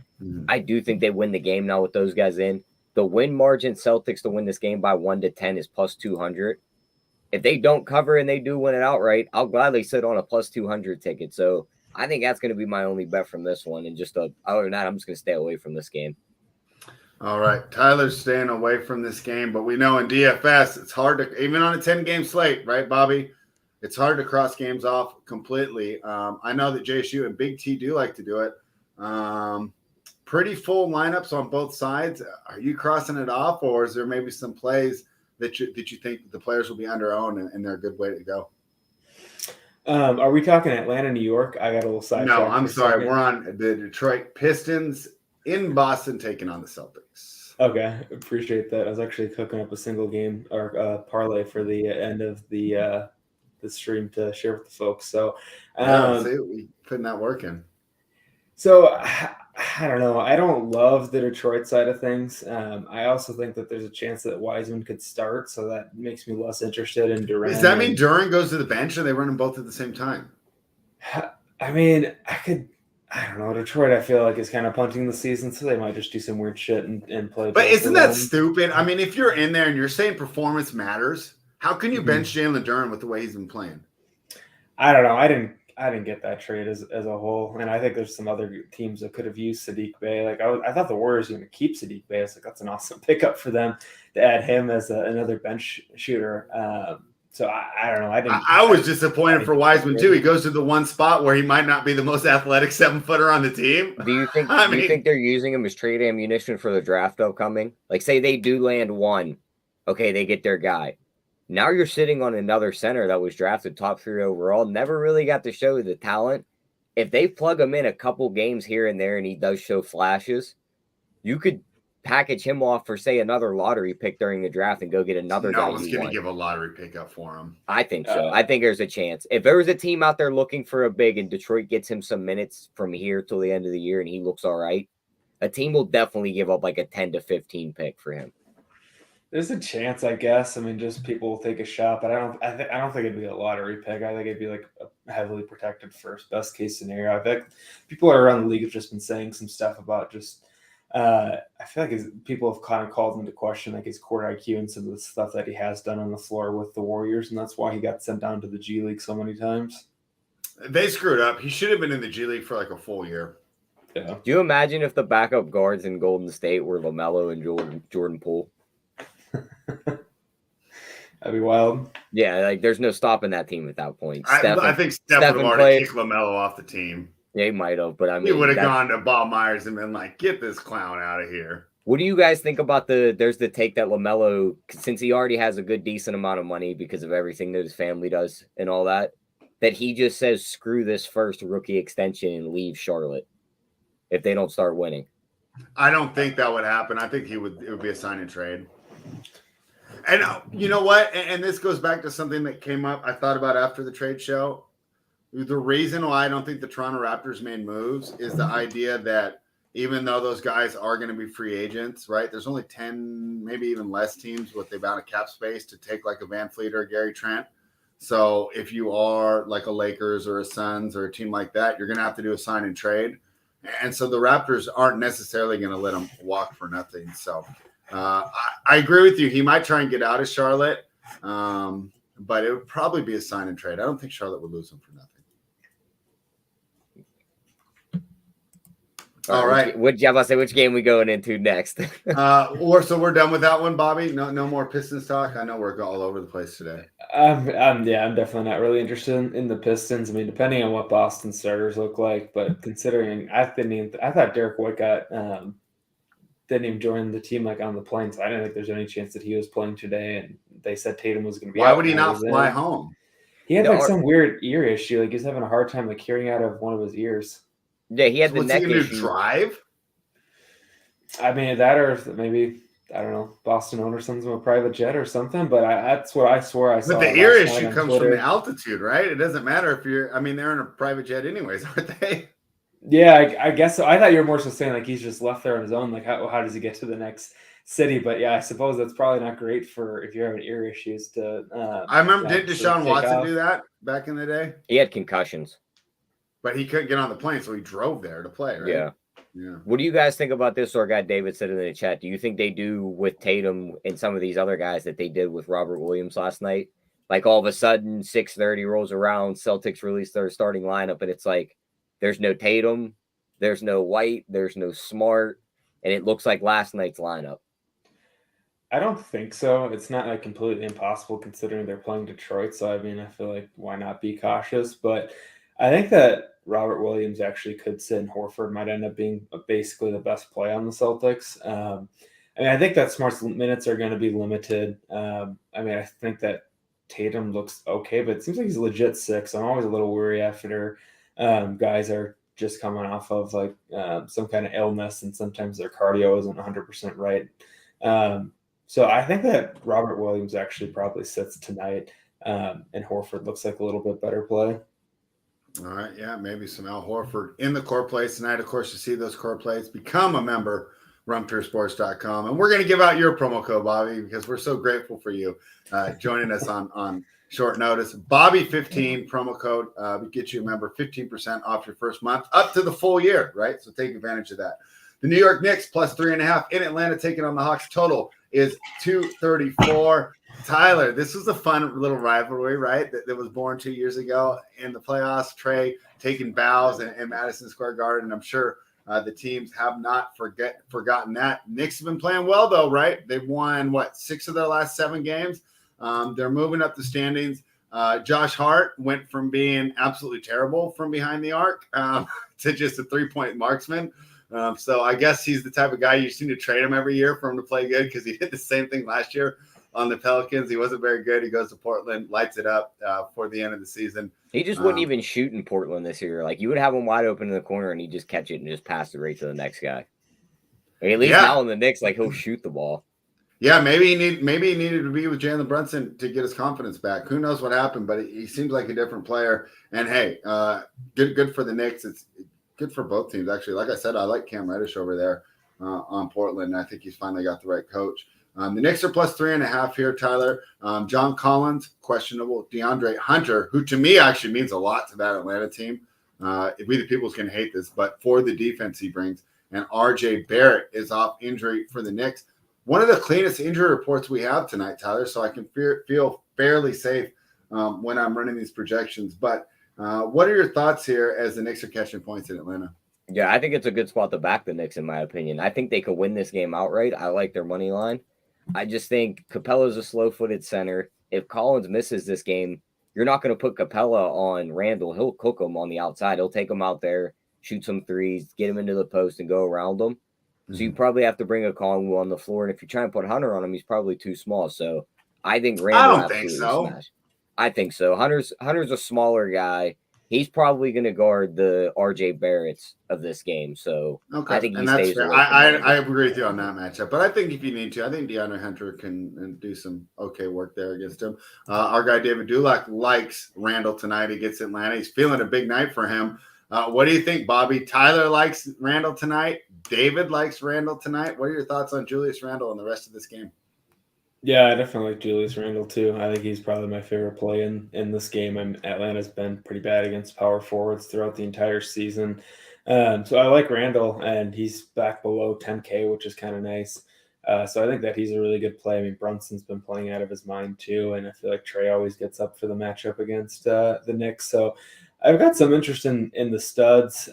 I do think they win the game now with those guys in. The win margin Celtics to win this game by 1 to 10 is plus 200. If they don't cover and they do win it outright, I'll gladly sit on a plus 200 ticket. So I think that's going to be my only bet from this one. And just other than that, I'm just going to stay away from this game. All right. Tyler's staying away from this game, but we know in DFS, it's hard to, even on a 10-game slate, right, Bobby? It's hard to cross games off completely. I know that JSU and Big T do like to do it. Pretty full lineups on both sides. Are you crossing it off, or is there maybe some plays that you think the players will be under owned and they're a good way to go? Are we talking Atlanta, New York? I got a little side. No, I'm sorry. We're on the Detroit Pistons in Boston taking on the Celtics. Okay, appreciate that. I was actually cooking up a single game or parlay for the end of the stream to share with the folks. So, we putting that work in. So I don't know. I don't love the Detroit side of things. I also think that there's a chance that Wiseman could start, so that makes me less interested in Durant. Does that mean Durant goes to the bench or they run them both at the same time? I mean, I don't know. Detroit, I feel like, is kind of punting the season, so they might just do some weird shit and play. But isn't that stupid? I mean, if you're in there and you're saying performance matters, how can you bench Jalen Duren with the way he's been playing? I don't know. I didn't get that trade as a whole, and I think there's some other teams that could have used Saddiq Bey. Like I thought the Warriors were going to keep Saddiq Bey. I was like, that's an awesome pickup for them to add him as another bench shooter. So I don't know. I was disappointed for Wiseman too. He goes to the one spot where he might not be the most athletic 7-footer on the team. Do you think? Do you think they're using him as trade ammunition for the draft upcoming? Like, say they do land one, okay, they get their guy. Now you're sitting on another center that was drafted top 3 overall, never really got to show the talent. If they plug him in a couple games here and there and he does show flashes, you could package him off for, say, another lottery pick during the draft and go get another guy. No one's going to give a lottery pick up for him. I think so. I think there's a chance. If there was a team out there looking for a big and Detroit gets him some minutes from here till the end of the year and he looks all right, A team will definitely give up like a 10 to 15 pick for him. There's a chance, I guess. I mean, just people will take a shot, but I don't think it'd be a lottery pick. I think it'd be like a heavily protected first, best case scenario. I think people around the league have just been saying some stuff about just. I feel like people have kind of called into question like his court IQ and some of the stuff that he has done on the floor with the Warriors, and that's why he got sent down to the G League so many times. They screwed up. He should have been in the G League for like a full year. Yeah. Do you imagine if the backup guards in Golden State were LaMelo and Jordan Poole? That'd be wild. Yeah, like there's no stopping that team at that point. I think Steph would have already kicked LaMelo off the team. Yeah, he might have, but I mean, he would have gone to Bob Myers and been like, "Get this clown out of here." What do you guys think about there's the take that LaMelo, since he already has a good, decent amount of money because of everything that his family does and all that he just says, screw this first rookie extension and leave Charlotte if they don't start winning? I don't think that would happen. I think it would be a sign and trade. And you know what? And this goes back to something that came up I thought about after the trade show. The reason why I don't think the Toronto Raptors made moves is the idea that even though those guys are going to be free agents, right? There's only 10, maybe even less teams with the amount of cap space to take like a Van Fleet or a Gary Trent. So if you are like a Lakers or a Suns or a team like that, you're going to have to do a sign and trade. And so the Raptors aren't necessarily going to let them walk for nothing. So I agree with you. He might try and get out of Charlotte, but it would probably be a sign and trade. I don't think Charlotte would lose him for nothing. All right. Which game we going into next? So we're done with that one, Bobby. No more Pistons talk. I know we're all over the place today. I'm definitely not really interested in the Pistons. I mean, depending on what Boston starters look like, but considering I thought Derek White didn't even join the team like on the plane, so I didn't think there's any chance that he was playing today. And they said Tatum was going to be. Why would he not fly home? He had some weird ear issue. Like he's having a hard time like hearing out of one of his ears. Yeah, he had the neck issue. Drive? I mean, that or maybe, I don't know, Boston owner sends him a private jet or something, but that's what I swore I saw. But the ear issue comes from the altitude, right? It doesn't matter if they're in a private jet anyways, aren't they? Yeah, I guess so. I thought you were more so saying like he's just left there on his own. Like, how does he get to the next city? But yeah, I suppose that's probably not great for if you're having ear issues to. I remember, did Deshaun Watson do that back in the day? He had concussions. But he couldn't get on the plane, so he drove there to play, right? Yeah. What do you guys think about this? Our guy David said in the chat, do you think they do with Tatum and some of these other guys that they did with Robert Williams last night? Like all of a sudden, 6:30 rolls around, Celtics release their starting lineup, and it's like there's no Tatum, there's no White, there's no Smart, and it looks like last night's lineup. I don't think so. It's not like completely impossible considering they're playing Detroit. So, I mean, I feel like why not be cautious? But I think that Robert Williams actually could sit, and Horford might end up being basically the best play on the Celtics. I mean, I think that Smart's minutes are going to be limited. I mean, I think that Tatum looks okay, but it seems like he's legit sick. So I'm always a little worried after guys are just coming off of like some kind of illness, and sometimes their cardio isn't 100% right. So I think that Robert Williams actually probably sits tonight, and Horford looks like a little bit better play. All right, yeah, maybe some Al Horford in the core plays tonight. Of course, to see those core plays, become a member, rumtoursports.com. And we're going to give out your promo code, Bobby, because we're so grateful for you joining us on short notice. Bobby15 promo code get you a member, 15% off your first month, up to the full year, right? So take advantage of that. The New York Knicks plus 3.5 in Atlanta, taking on the Hawks. Total is 234. Tyler, this was a fun little rivalry, right? That was born 2 years ago in the playoffs. Trey taking bows in Madison Square Garden. I'm sure the teams have not forgotten that. Knicks have been playing well, though, right? They've won, 6 of their last 7 games. They're moving up the standings. Josh Hart went from being absolutely terrible from behind the arc to just a 3-point marksman. So I guess he's the type of guy you seem to trade him every year for him to play good, because he did the same thing last year on the Pelicans. He wasn't very good. He goes to Portland, lights it up for the end of the season. He just wouldn't even shoot in Portland this year. Like, you would have him wide open in the corner, and he'd just catch it and just pass it right to the next guy. I mean, at least now in the Knicks, like, he'll shoot the ball. Yeah, maybe he needed to be with Jalen Brunson to get his confidence back. Who knows what happened, but he seems like a different player. And hey, good for the Knicks. It's good for both teams, actually. Like I said, I like Cam Reddish over there. on Portland. I think he's finally got the right coach. The Knicks are plus 3.5 here, Tyler. John Collins, questionable. DeAndre Hunter, who to me actually means a lot to that Atlanta team. We the people's going to hate this, but for the defense he brings. And RJ Barrett is off injury for the Knicks. One of the cleanest injury reports we have tonight, Tyler, so I can feel fairly safe when I'm running these projections. But what are your thoughts here as the Knicks are catching points in Atlanta? Yeah, I think it's a good spot to back the Knicks, in my opinion. I think they could win this game outright. I like their money line. I just think Capella's a slow-footed center. If Collins misses this game, you're not going to put Capella on Randle. He'll cook him on the outside. He'll take him out there, shoot some threes, get him into the post, and go around them. So you probably have to bring a Conwell on the floor. And if you try and put Hunter on him, he's probably too small. So I think Randle absolutely smash. I think so. Hunter's a smaller guy. He's probably going to guard the RJ Barretts of this game. So I think he stays away. I agree with you on that matchup. But I think if you need to, I think DeAndre Hunter can do some okay work there against him. Our guy David Dulac likes Randle tonight against Atlanta. He's feeling a big night for him. What do you think, Bobby? Tyler likes Randle tonight. David likes Randle tonight. What are your thoughts on Julius Randle and the rest of this game? Yeah, I definitely like Julius Randle too. I think he's probably my favorite play in this game. Atlanta's been pretty bad against power forwards throughout the entire season. So I like Randle, and he's back below 10K, which is kind of nice. So I think that he's a really good play. I mean, Brunson's been playing out of his mind too, and I feel like Trey always gets up for the matchup against the Knicks. So I've got some interest in the studs.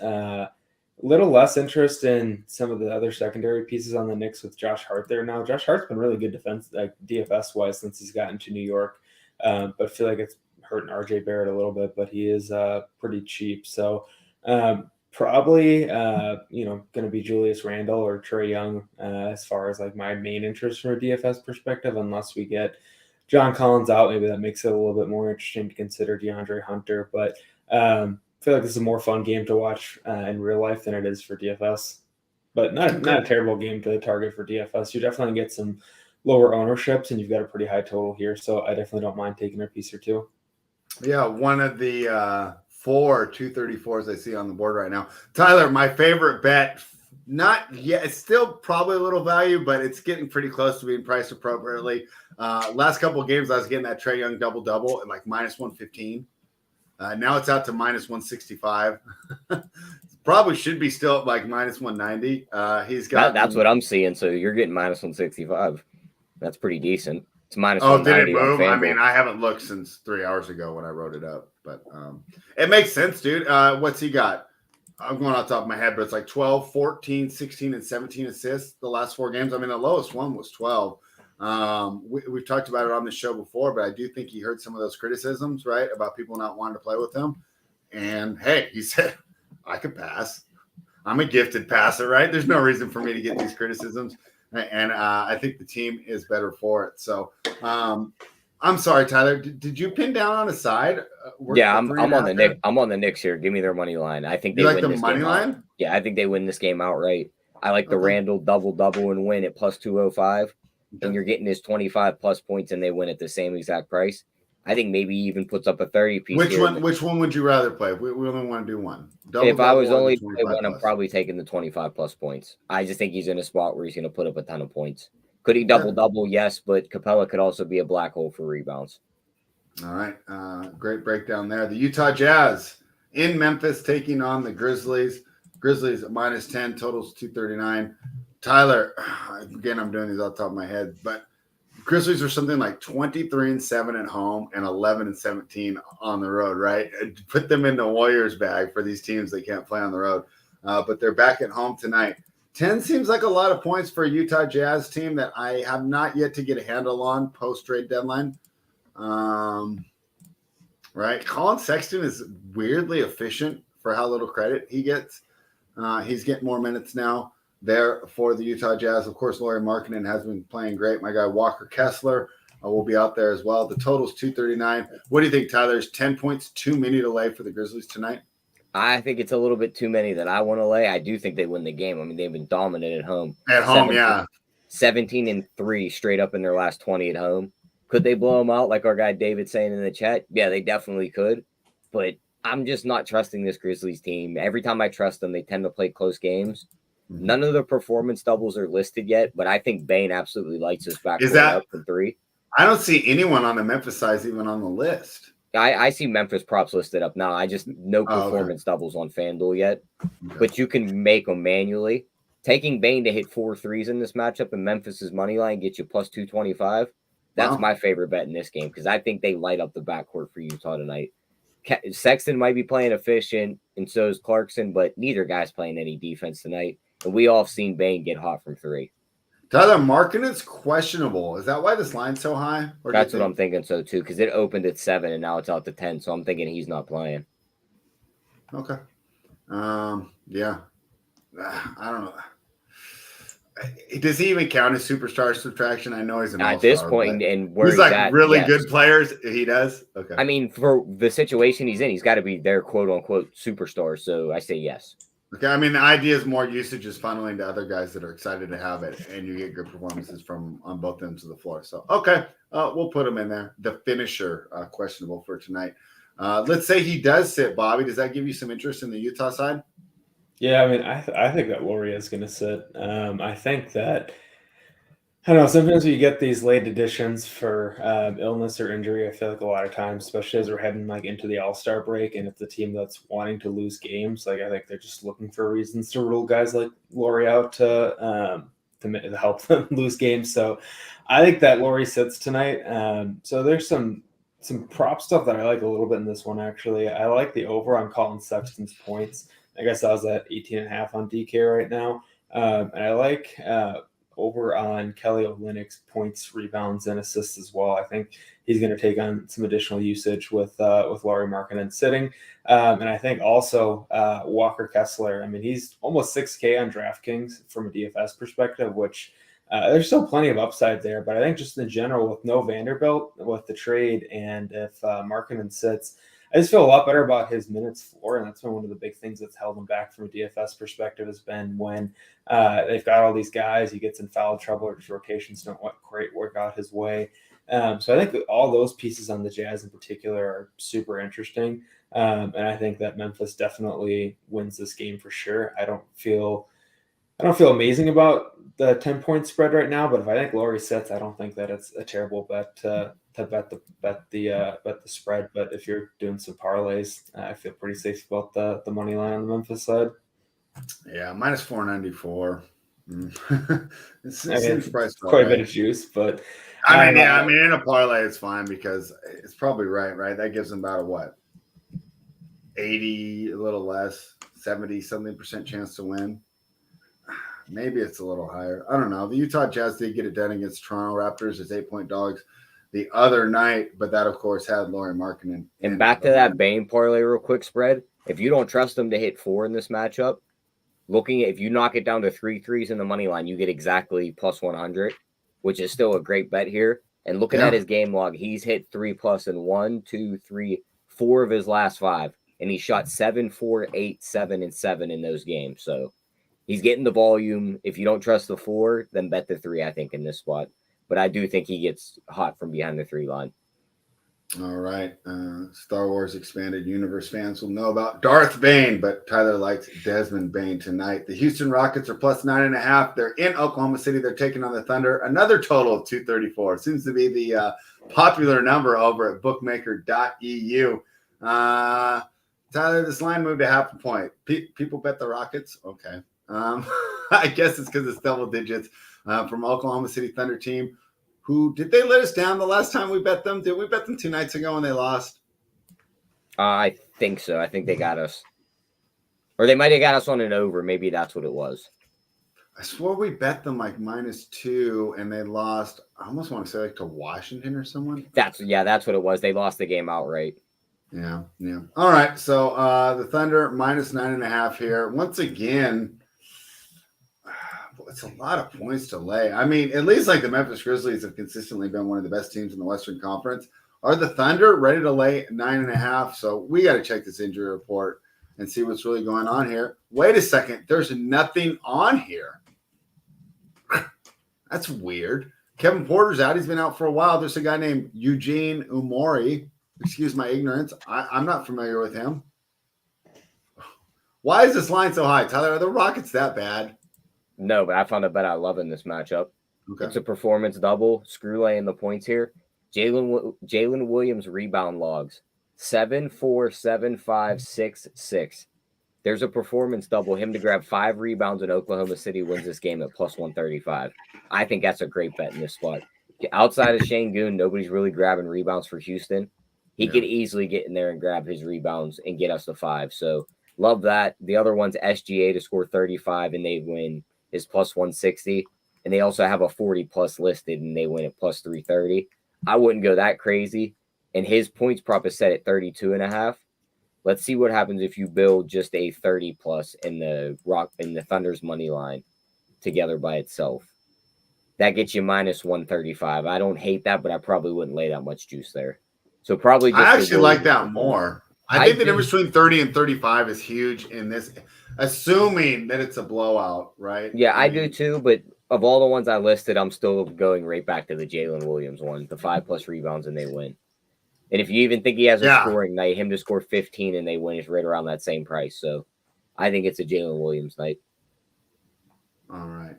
A little less interest in some of the other secondary pieces on the Knicks with Josh Hart there now. Josh Hart's been really good defense, like DFS-wise, since he's gotten to New York. But I feel like it's hurting RJ Barrett a little bit, but he is pretty cheap. So probably, going to be Julius Randle or Trae Young as far as like my main interest from a DFS perspective, unless we get John Collins out. Maybe that makes it a little bit more interesting to consider DeAndre Hunter. But I feel like this is a more fun game to watch in real life than it is for DFS, but not a terrible game to target for DFS. You definitely get some lower ownerships, and you've got a pretty high total here, so I definitely don't mind taking a piece or two. Yeah, one of the 4 234s I see on the board right now. Tyler, my favorite bet, not yet. It's still probably a little value, but it's getting pretty close to being priced appropriately. Last couple of games, I was getting that Trae Young double-double at like minus 115. Now it's out to minus 165. Probably should be still at like minus 190. He's got that's what I'm seeing. So you're getting minus 165. That's pretty decent. It's minus. Oh, did it move? I mean, I haven't looked since 3 hours ago when I wrote it up, but it makes sense, dude. What's he got? I'm going off the top of my head, but it's like 12, 14, 16, and 17 assists the last 4 games. I mean, the lowest one was 12. We've talked about it on the show before, but I do think he heard some of those criticisms, right, about people not wanting to play with him. And hey, he said, I could pass. I'm a gifted passer, right? There's no reason for me to get these criticisms. And I think the team is better for it. So I'm sorry, Tyler. Did you pin down on a side? Yeah, I'm on the Knicks. I'm on the Knicks here. Give me their money line. I think they win like the this money line. Yeah, I think they win this game outright. I like the Randle double and win at plus 205. And you're getting his 25 plus points, and they win at the same exact price. I think maybe he even puts up a 30 piece. Which one would you rather play? We only want to do one. If I was only playing one, I'm probably taking the 25 plus points. I just think he's in a spot where he's going to put up a ton of points. Could he double? Yes, but Capella could also be a black hole for rebounds. All right. Great breakdown there. The Utah Jazz in Memphis taking on the Grizzlies. Grizzlies at minus 10, totals 239. Tyler, again, I'm doing these off the top of my head, but Grizzlies are something like 23-7 at home and 11-17 on the road, right? Put them in the Warriors bag for these teams that can't play on the road. But they're back at home tonight. 10 seems like a lot of points for a Utah Jazz team that I have not yet to get a handle on post-trade deadline. Right? Colin Sexton is weirdly efficient for how little credit he gets. He's getting more minutes now there for the Utah Jazz. Of course, Lauri Markkanen has been playing great. My guy Walker Kessler will be out there as well. The total's 239. What do you think, Tyler? Is 10 points too many to lay for the Grizzlies tonight? I think it's a little bit too many that I want to lay. I do think they win the game. I mean, they've been dominant at home. 17-3 straight up in their last 20 at home. Could they blow them out like our guy David saying in the chat? Yeah, they definitely could. But I'm just not trusting this Grizzlies team. Every time I trust them, they tend to play close games. None of the performance doubles are listed yet, but I think Bane absolutely lights his back up from 3. I don't see anyone on the Memphis side even on the list. I see Memphis props listed up now. I just no performance doubles on FanDuel yet, but you can make them manually. Taking Bane to hit 4 threes in this matchup and Memphis's money line gets you plus 225. That's my favorite bet in this game because I think they light up the backcourt for Utah tonight. Sexton might be playing efficient, and so is Clarkson, but neither guy's playing any defense tonight. And we all have seen Bane get hot from 3. Tyler, Markkanen's questionable. Is that why this line's so high? That's what I'm thinking so too, because it opened at 7 and now it's out to 10. So I'm thinking he's not playing. Okay. Yeah. I don't know. Does he even count as superstar subtraction? I know he's an all-star. At this point, and where he's like at, really good players. He does. Okay. I mean, for the situation he's in, he's got to be their quote-unquote superstar. So I say yes. Okay. I mean, the idea is more usage is funneling to other guys that are excited to have it, and you get good performances from on both ends of the floor. So okay, we'll put him in there. The finisher questionable for tonight. Let's say he does sit, Bobby. Does that give you some interest in the Utah side? Yeah, I mean, I think that Laurie is going to sit. I think that, I don't know, sometimes when you get these late additions for illness or injury, I feel like a lot of times, especially as we're heading like into the All-Star break, and it's the team that's wanting to lose games, like I think they're just looking for reasons to rule guys like Laurie out to help them lose games. So I think that Laurie sits tonight. So there's some prop stuff that I like a little bit in this one, actually. I like the over on Colin Sexton's points. I guess I was at 18.5 on DK right now. And I like over on Kelly Olynyk's points, rebounds, and assists as well. I think he's going to take on some additional usage with Lauri Markkanen sitting. And I think also Walker Kessler. I mean, he's almost 6K on DraftKings from a DFS perspective, which there's still plenty of upside there. But I think just in general, with no Vanderbilt, with the trade, and if Markkanen sits, I just feel a lot better about his minutes floor, and that's been one of the big things that's held him back from a DFS perspective has been when they've got all these guys, he gets in foul trouble or his rotations don't quite work out his way. So I think all those pieces on the Jazz in particular are super interesting, and I think that Memphis definitely wins this game for sure. I don't feel amazing about the 10-point spread right now, but if I think Laurie sits, I don't think that it's a terrible bet to bet the spread. But if you're doing some parlays, I feel pretty safe about the money line on the Memphis side. Yeah, minus 494. It seems quite a bit of juice, but I mean, in a parlay, it's fine because it's probably right? That gives them about a 80, a little less, 70-something% chance to win. Maybe it's a little higher. I don't know. The Utah Jazz did get it done against Toronto Raptors as 8-point dogs the other night, but that, of course, had Lauri Markkanen. And back to that Bane parlay real quick spread. If you don't trust him to hit 4 in this matchup, if you knock it down to 3 threes in the money line, you get exactly plus 100, which is still a great bet here. And looking at his game log, he's hit 3+ in 1, 2, 3, 4 of his last 5. And he shot 7, 4, 8, 7, and 7 in those games. So he's getting the volume. If you don't trust the 4, then bet the 3, I think, in this spot. But I do think he gets hot from behind the 3 line. All right. Star Wars Expanded Universe fans will know about Darth Bane, but Tyler likes Desmond Bane tonight. The Houston Rockets are plus 9.5. They're in Oklahoma City. They're taking on the Thunder. Another total of 234. Seems to be the popular number over at bookmaker.eu. Tyler, this line moved to half a point. People bet the Rockets? Okay. I guess it's because it's double digits from Oklahoma City Thunder team. Who did they let us down the last time we bet them? Did we bet them 2 nights ago and they lost? I think so. I think they got us. Or they might have got us on an over. Maybe that's what it was. I swore we bet them like -2 and they lost. I almost want to say like to Washington or someone. That's what it was. They lost the game outright. Yeah. All right. So the Thunder -9.5 here. Once again, it's a lot of points to lay. I mean, at least like the Memphis Grizzlies have consistently been one of the best teams in the Western Conference. Are the Thunder ready to lay 9.5? So we got to check this injury report and see what's really going on here. Wait a second. There's nothing on here. That's weird. Kevin Porter's out. He's been out for a while. There's a guy named Eugene Umori. Excuse my ignorance. I'm not familiar with him. Why is this line so high? Tyler, are the Rockets that bad? No, but I found a bet I love in this matchup. Okay. It's a performance double. Screw laying the points here. Jalen Williams rebound logs 7, 4, 7, 5, 6, 6. There's a performance double. Him to grab 5 rebounds in Oklahoma City wins this game at plus 135. I think that's a great bet in this spot. Outside of Şengün, nobody's really grabbing rebounds for Houston. He could easily get in there and grab his rebounds and get us to 5. So love that. The other one's SGA to score 35 and they win is plus 160. And they also have a 40 plus listed and they win at plus 330. I wouldn't go that crazy. And his points prop is set at 32.5. Let's see what happens if you build just a 30 plus in the Thunder's money line together by itself. That gets you minus 135. I don't hate that, but I probably wouldn't lay that much juice there. So probably just I actually like that more. I think the difference between 30 and 35 is huge in this, assuming that it's a blowout, right? Yeah, I do too, but of all the ones I listed, I'm still going right back to the Jalen Williams one, the 5 plus rebounds and they win. And if you even think he has a scoring night, him to score 15 and they win is right around that same price. So I think it's a Jalen Williams night. All right.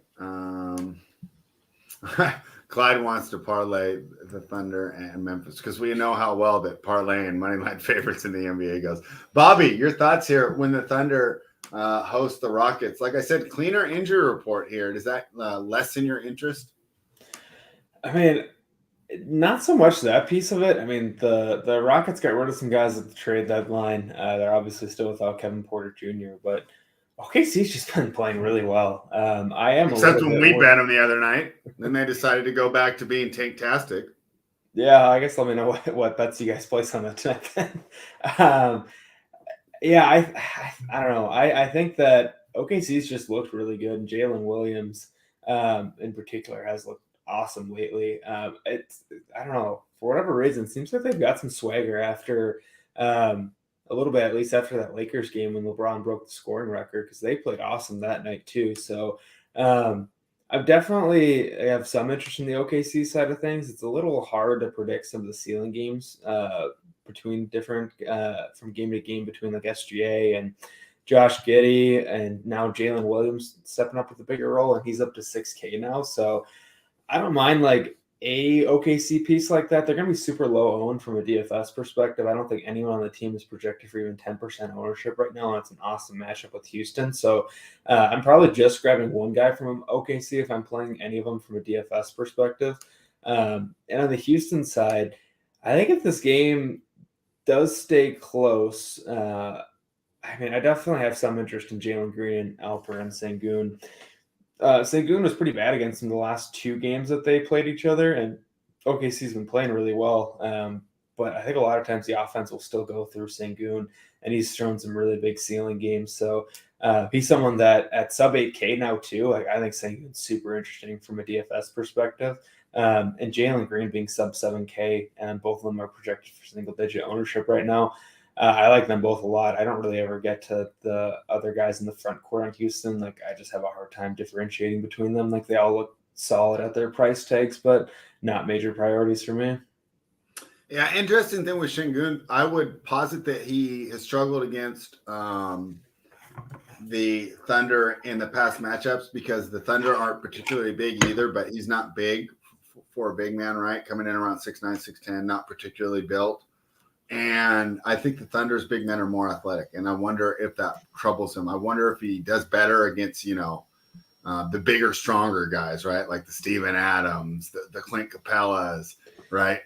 Clyde wants to parlay the Thunder and Memphis because we know how well that parlay and money line favorites in the NBA goes. Bobby, your thoughts here when the Thunder host the Rockets? Like I said, cleaner injury report here. Does that lessen your interest? I mean, not so much that piece of it. I mean, the Rockets got rid of some guys at the trade deadline. They're obviously still without Kevin Porter Jr., but OKC's just been playing really well. Except when we bet them the other night. Then they decided to go back to being tanktastic. Yeah, I guess let me know what bets you guys place on that tonight then. I don't know. I think that OKC's just looked really good, and Jalen Williams in particular has looked awesome lately. I don't know, for whatever reason, it seems like they've got some swagger after a little bit, at least after that Lakers game when LeBron broke the scoring record, because they played awesome that night too. So I definitely have some interest in the OKC side of things. It's a little hard to predict some of the ceiling games between different from game to game between like SGA and Josh Giddey, and now Jalen Williams stepping up with a bigger role, and he's up to 6K now. So I don't mind like a OKC piece like that. They're going to be super low owned from a DFS perspective. I don't think anyone on the team is projected for even 10% ownership right now. And it's an awesome matchup with Houston. So I'm probably just grabbing one guy from OKC if I'm playing any of them from a DFS perspective. And on the Houston side, I think if this game does stay close, I definitely have some interest in Jalen Green and Alperen Sengun. Sengun was pretty bad against them the last 2 games that they played each other, and OKC's been playing really well. But I think a lot of times the offense will still go through Sengun, and he's thrown some really big ceiling games. So he's someone that at sub 8K now too. I think Sengun's super interesting from a DFS perspective. And Jalen Green being sub 7K, and both of them are projected for single digit ownership right now. I like them both a lot. I don't really ever get to the other guys in the front court on Houston. Like, I just have a hard time differentiating between them. Like, they all look solid at their price tags, but not major priorities for me. Yeah, interesting thing with Şengün, I would posit that he has struggled against the Thunder in the past matchups because the Thunder aren't particularly big either, but he's not big for a big man, right? Coming in around 6'9", 6'10", not particularly built. And I think the Thunder's big men are more athletic, and I wonder if that troubles him. I wonder if he does better against, the bigger, stronger guys, right? Like the Steven Adams, the Clint Capellas, right?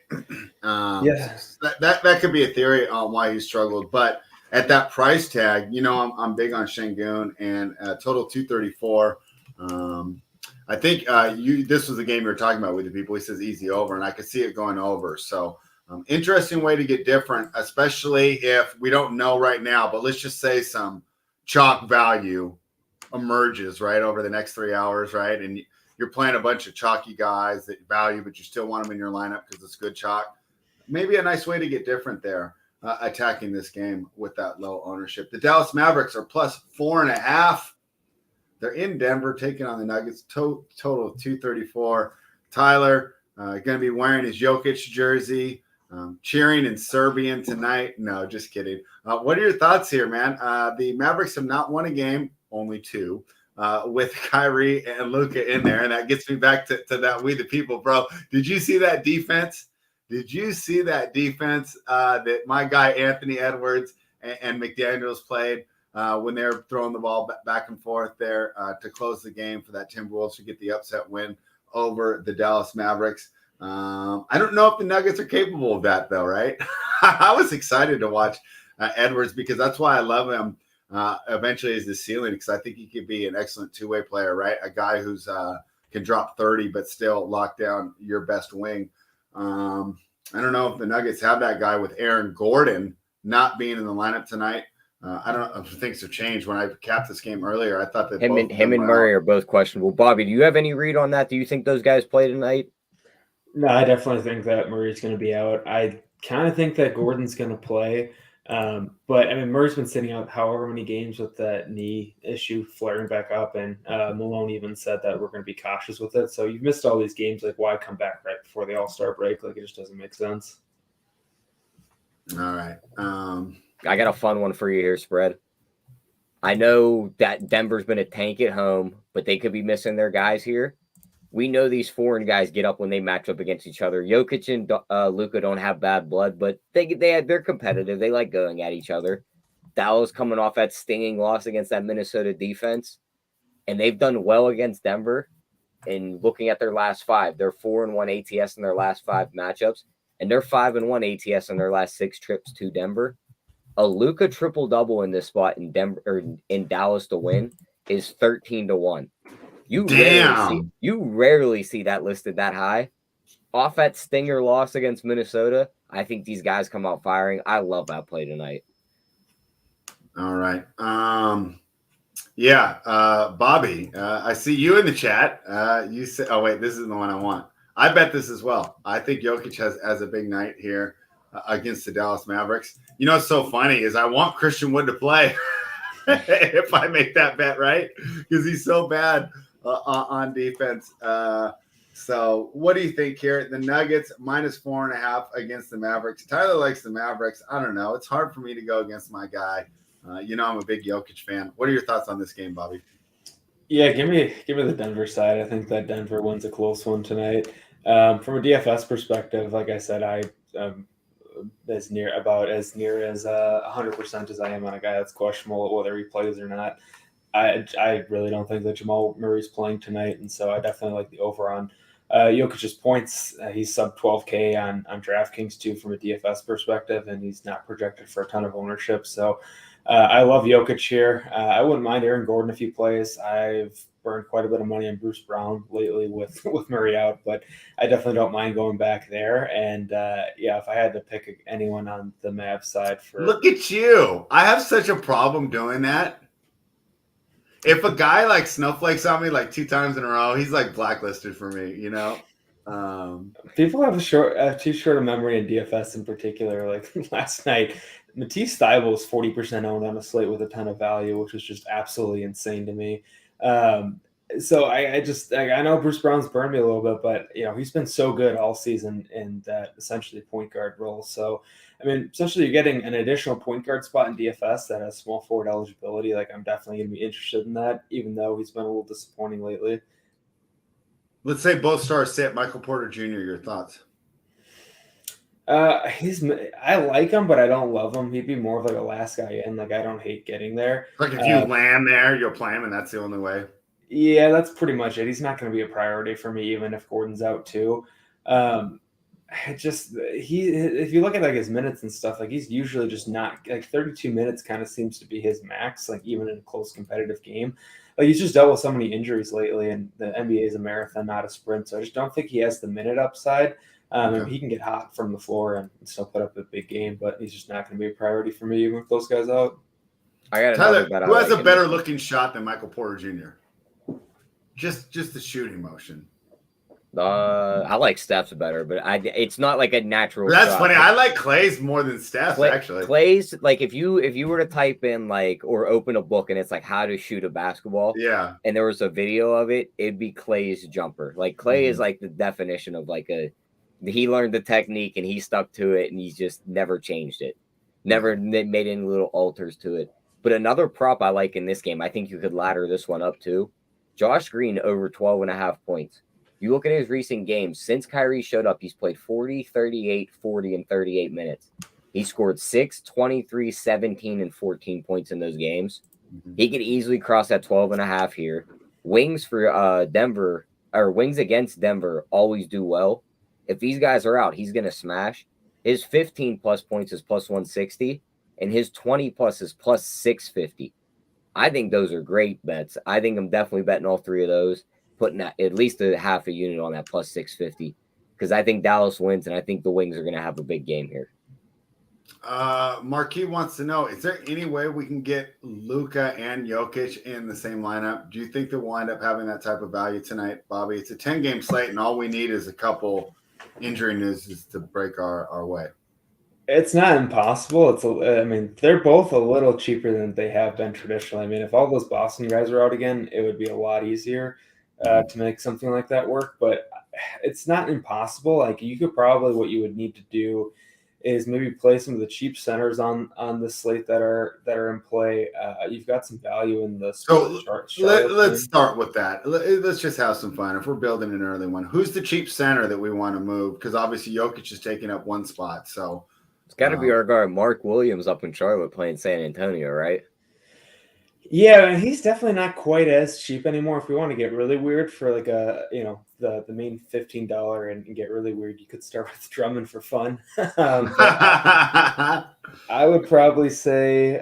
That could be a theory on why he struggled. But at that price tag, I'm big on Şengün, and total 234. I think this was the game you were talking about with the people. He says easy over, and I could see it going over. So interesting way to get different, especially if we don't know right now, but let's just say some chalk value emerges right over the next 3 hours, right? And you're playing a bunch of chalky guys that value, but you still want them in your lineup because it's good chalk. Maybe a nice way to get different there, attacking this game with that low ownership. The Dallas Mavericks are plus 4.5. They're in Denver taking on the Nuggets, total of 234. Tyler going to be wearing his Jokic jersey. Cheering in Serbian tonight. No, just kidding. What are your thoughts here, man? The Mavericks have not won a game, only 2, with Kyrie and Luka in there. And that gets me back to that We the People, bro. Did you see that defense? That my guy Anthony Edwards and McDaniels played when they were throwing the ball back and forth there to close the game for that Timberwolves to get the upset win over the Dallas Mavericks? I don't know if the Nuggets are capable of that, though, right? I was excited to watch Edwards because that's why I love him eventually as the ceiling, because I think he could be an excellent two-way player, right? A guy who's can drop 30 but still lock down your best wing. I don't know if the Nuggets have that guy with Aaron Gordon not being in the lineup tonight. I don't know if things have changed. When I capped this game earlier, I thought that him and Murray are both questionable. Bobby, do you have any read on that? Do you think those guys play tonight? No, I definitely think that Murray's going to be out. I kind of think that Gordon's going to play. But I mean, Murray's been sitting out however many games with that knee issue flaring back up, and Malone even said that we're going to be cautious with it. So you've missed all these games. Like, why come back right before the All-Star break? Like, it just doesn't make sense. All right. I got a fun one for you here, Spread. I know that Denver's been a tank at home, but they could be missing their guys here. We know these foreign guys get up when they match up against each other. Jokic and Luka don't have bad blood, but they're competitive. They like going at each other. Dallas coming off that stinging loss against that Minnesota defense, and they've done well against Denver. And looking at their last 5, they're 4-1 ATS in their last 5 matchups, and they're 5-1 ATS in their last 6 trips to Denver. A Luka triple-double in this spot in Denver or in Dallas to win is 13-1. You rarely see that listed that high. Off that stinger loss against Minnesota, I think these guys come out firing. I love that play tonight. All right. Bobby, I see you in the chat. You said, oh, wait, this is the one I want. I bet this as well. I think Jokic has a big night here against the Dallas Mavericks. You know what's so funny is I want Christian Wood to play if I make that bet, right? Because he's so bad on defense. So what do you think here? The Nuggets -4.5 against the Mavericks. Tyler likes the Mavericks. I don't know. It's hard for me to go against my guy. I'm a big Jokic fan. What are your thoughts on this game, Bobby? Yeah, give me the Denver side. I think that Denver wins a close one tonight. From a DFS perspective, like I said, I as near as 100% as I am on a guy that's questionable whether he plays or not. I really don't think that Jamal Murray's playing tonight, and so I definitely like the over on Jokic's points. He's sub 12K on DraftKings too from a DFS perspective, and he's not projected for a ton of ownership. So I love Jokic here. I wouldn't mind Aaron Gordon if he plays. I've burned quite a bit of money on Bruce Brown lately with Murray out, but I definitely don't mind going back there. And if I had to pick anyone on the Mavs side look at you. I have such a problem doing that. If a guy like snowflakes on me like 2 times in a row, he's like blacklisted for me, you know? People have too short a memory in DFS in particular. Like last night, Matisse Thybulle was 40% owned on a slate with a ton of value, which was just absolutely insane to me. So I know Bruce Brown's burned me a little bit, but he's been so good all season in that essentially point guard role. So I mean, essentially you're getting an additional point guard spot in DFS that has small forward eligibility. Like I'm definitely going to be interested in that, even though he's been a little disappointing lately. Let's say both stars sit. Michael Porter Jr., your thoughts? I like him, but I don't love him. He'd be more of like a last guy in. Like I don't hate getting there. Like if you land there, you'll play him, and that's the only way. Yeah, that's pretty much it. He's not going to be a priority for me, even if Gordon's out too. If you look at like his minutes and stuff, like he's usually just not like 32 minutes kind of seems to be his max, like even in a close competitive game. Like he's just dealt with so many injuries lately, and the NBA is a marathon, not a sprint. So I just don't think he has the minute upside. He can get hot from the floor and still put up a big game, but he's just not going to be a priority for me, even with those guys out. I got Tyler, who has a better looking shot than Michael Porter Jr.? Just the shooting motion. I like Steph's better, but it's not like a natural. That's shot. funny. I like Clay's more than Steph's actually. Clay's like if you were to type in like or open a book and it's like how to shoot a basketball, yeah, and there was a video of it, it'd be Clay's jumper. Like Clay is like the definition of like he learned the technique and he stuck to it and he's just never changed it, never made any little alters to it. But another prop I like in this game, I think you could ladder this one up too. Josh Green over 12.5 points. You look at his recent games. Since Kyrie showed up, he's played 40, 38, 40, and 38 minutes. He scored 6, 23, 17, and 14 points in those games. He could easily cross that 12.5 here. Wings for Denver, or wings against Denver, always do well. If these guys are out, he's going to smash. His 15-plus points is plus 160, and his 20-plus is plus 650. I think those are great bets. I think I'm definitely betting all three of those, putting at least a half a unit on that plus 650, because I think Dallas wins, and I think the Wings are going to have a big game here. Marquis wants to know, is there any way we can get Luka and Jokic in the same lineup? Do you think they'll wind up having that type of value tonight, Bobby? It's a 10-game slate, and all we need is a couple injury news to break our way. It's not impossible. They're both a little cheaper than they have been traditionally. I mean, if all those Boston guys are out again, it would be a lot easier to make something like that work. But it's not impossible. Like, you could probably, what you would need to do is maybe play some of the cheap centers on the slate that are in play. You've got some value in the so let's start with that. Let's just have some fun. If we're building an early one, who's the cheap center that we want to move? Because obviously Jokic is taking up one spot. So it's got to be our guy Mark Williams up in Charlotte playing San Antonio, right? Yeah, and he's definitely not quite as cheap anymore. If we want to get really weird for like the main $15 and get really weird, you could start with Drummond for fun. I would probably say,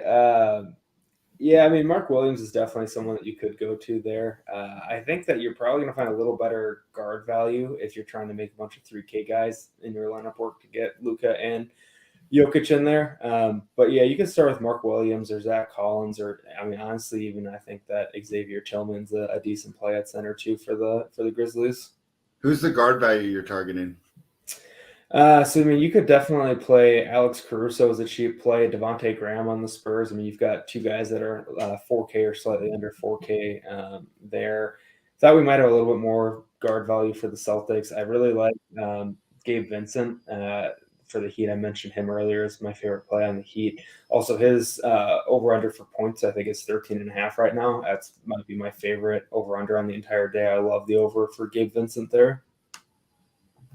Mark Williams is definitely someone that you could go to there. I think that you're probably going to find a little better guard value if you're trying to make a bunch of 3K guys in your lineup work to get Luka and Jokic in there. But yeah, you can start with Mark Williams or Zach Collins, honestly, even I think that Xavier Tillman's a decent play at center too for the Grizzlies. Who's the guard value you're targeting? You could definitely play Alex Caruso as a cheap play, Devontae Graham on the Spurs. You've got two guys that are 4K or slightly under 4K there. Thought we might have a little bit more guard value for the Celtics. I really like Gabe Vincent for the Heat. I mentioned him earlier as my favorite play on the Heat. Also, his over-under for points, I think, is 13.5 right now. That's might be my favorite over-under on the entire day. I love the over for Gabe Vincent there.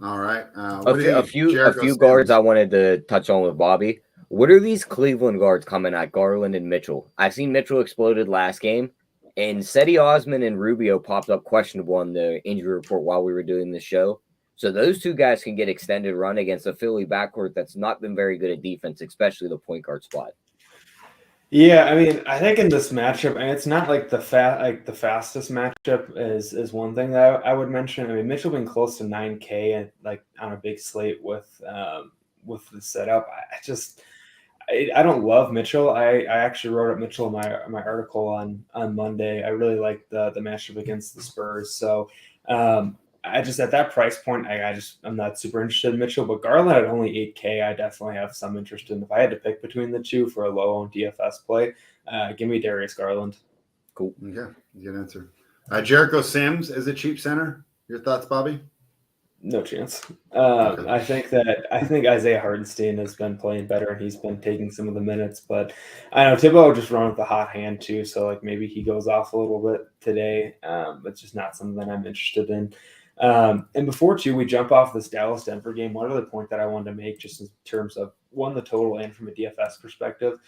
All right. A few guards I wanted to touch on with Bobby. What are these Cleveland guards coming at, Garland and Mitchell? I've seen Mitchell exploded last game, and Cedi Osman and Rubio popped up questionable on the injury report while we were doing this show. So those two guys can get extended run against a Philly backcourt that's not been very good at defense, especially the point guard spot. Yeah, I think in this matchup, and it's not like the fastest matchup is one thing that I would mention. Mitchell been close to 9K and like on a big slate with the setup. I don't love Mitchell. I actually wrote up Mitchell in my article on Monday. I really like the matchup against the Spurs. So I just at that price point, I'm not super interested in Mitchell, but Garland at only 8K, I definitely have some interest in. If I had to pick between the two for a low-owned DFS play, give me Darius Garland. Cool. Yeah, good answer. Jericho Sims is a cheap center. Your thoughts, Bobby? No chance. Okay. I think Isaiah Hartenstein has been playing better and he's been taking some of the minutes, but I know Thibodeau just run with the hot hand too, so like maybe he goes off a little bit today. It's just not something that I'm interested in. And before we jump off this Dallas-Denver game, one other point that I wanted to make just in terms of the total and from a DFS perspective,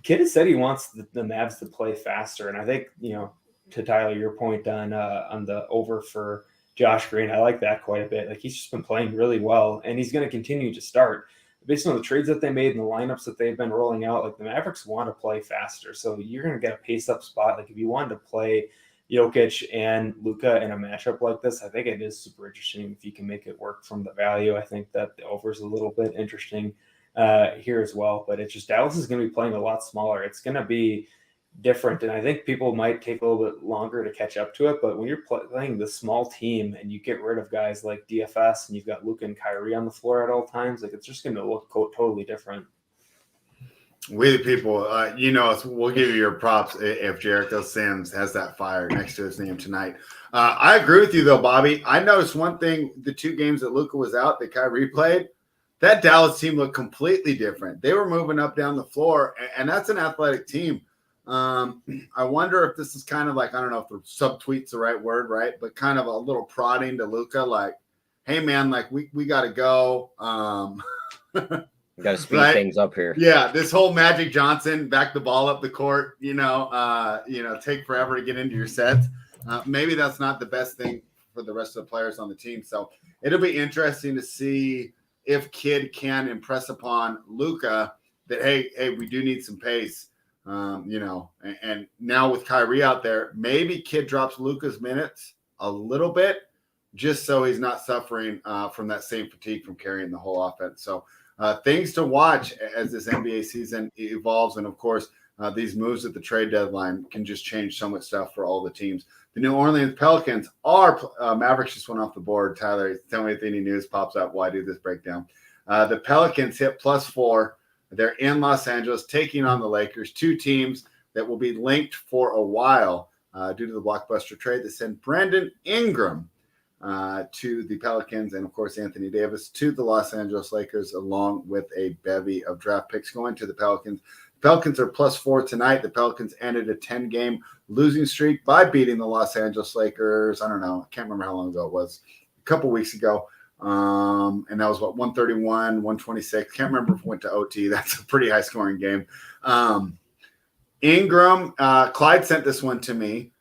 Kid has said he wants the Mavs to play faster. And I think, to Tyler, your point on the over for Josh Green, I like that quite a bit. Like, he's just been playing really well and he's going to continue to start based on the trades that they made and the lineups that they've been rolling out. Like, the Mavericks want to play faster. So you're going to get a pace up spot. Like, if you wanted to play Jokic and Luka in a matchup like this, I think it is super interesting if you can make it work from the value. I think that the over is a little bit interesting here as well, but it's just Dallas is going to be playing a lot smaller. It's going to be different, and I think people might take a little bit longer to catch up to it, but when you're playing the small team and you get rid of guys like DFS and you've got Luka and Kyrie on the floor at all times, like it's just going to look totally different. We the people, we'll give you your props if Jericho Sims has that fire next to his name tonight. I agree with you, though, Bobby. I noticed one thing, the two games that Luka was out, that Kyrie played, that Dallas team looked completely different. They were moving up down the floor, and that's an athletic team. I wonder if this is kind of like, I don't know if the subtweet's the right word, right? But kind of a little prodding to Luka, like, hey man, like we got to go. We got to speed right? things up here. Yeah, this whole Magic Johnson back the ball up the court, take forever to get into your sets. Maybe that's not the best thing for the rest of the players on the team. So it'll be interesting to see if Kidd can impress upon Luka that hey, we do need some pace. And now with Kyrie out there, maybe Kidd drops Luka's minutes a little bit, just so he's not suffering from that same fatigue from carrying the whole offense. So things to watch as this NBA season evolves. And of course, these moves at the trade deadline can just change so much stuff for all the teams. The New Orleans Pelicans are Mavericks just went off the board. Tyler, tell me if any news pops up while I do this breakdown. The Pelicans hit +4. They're in Los Angeles taking on the Lakers, two teams that will be linked for a while due to the blockbuster trade that sent Brandon Ingram to the Pelicans and, of course, Anthony Davis to the Los Angeles Lakers, along with a bevy of draft picks going to the Pelicans. The Pelicans are +4 tonight. The Pelicans ended a 10-game losing streak by beating the Los Angeles Lakers. I don't know. I can't remember how long ago it was. A couple weeks ago. And that was 131, 126. Can't remember if it went to OT. That's a pretty high scoring game. Ingram, Clyde sent this one to me.